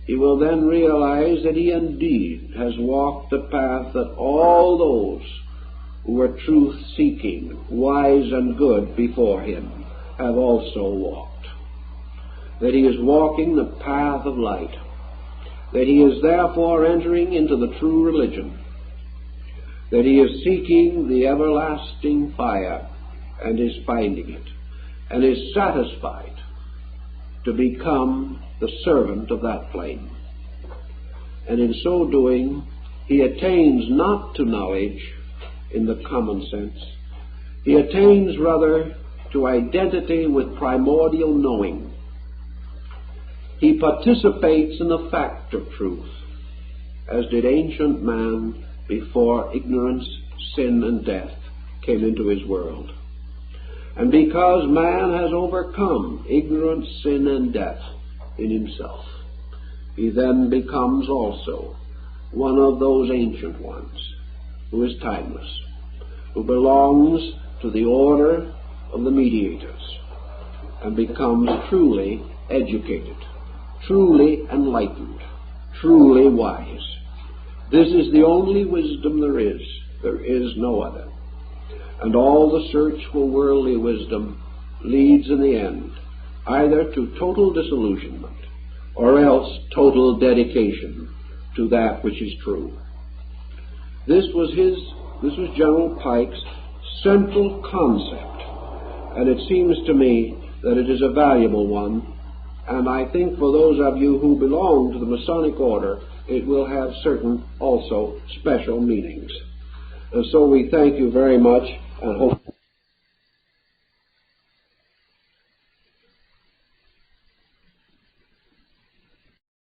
[SPEAKER 2] He will then realize that he indeed has walked the path that all those who were truth-seeking, wise and good before him have also walked. That he is walking the path of light. That he is therefore entering into the true religion. That he is seeking the everlasting fire and is finding it, and is satisfied to become the servant of that flame. And in so doing, he attains not to knowledge in the common sense. He attains rather to identity with primordial knowing. He participates in the fact of truth, as did ancient man before ignorance, sin, and death came into his world. And because man has overcome ignorance, sin, and death in himself, he then becomes also one of those ancient ones who is timeless, who belongs to the order of the mediators, and becomes truly educated, truly enlightened, truly wise. This is the only wisdom there is. There is no other. And all the search for worldly wisdom leads in the end either to total disillusionment or else total dedication to that which is true. This was General Pike's central concept, and it seems to me that it is a valuable one, and I think for those of you who belong to the Masonic order, it will have certain also special meanings. And so we thank you very much and hope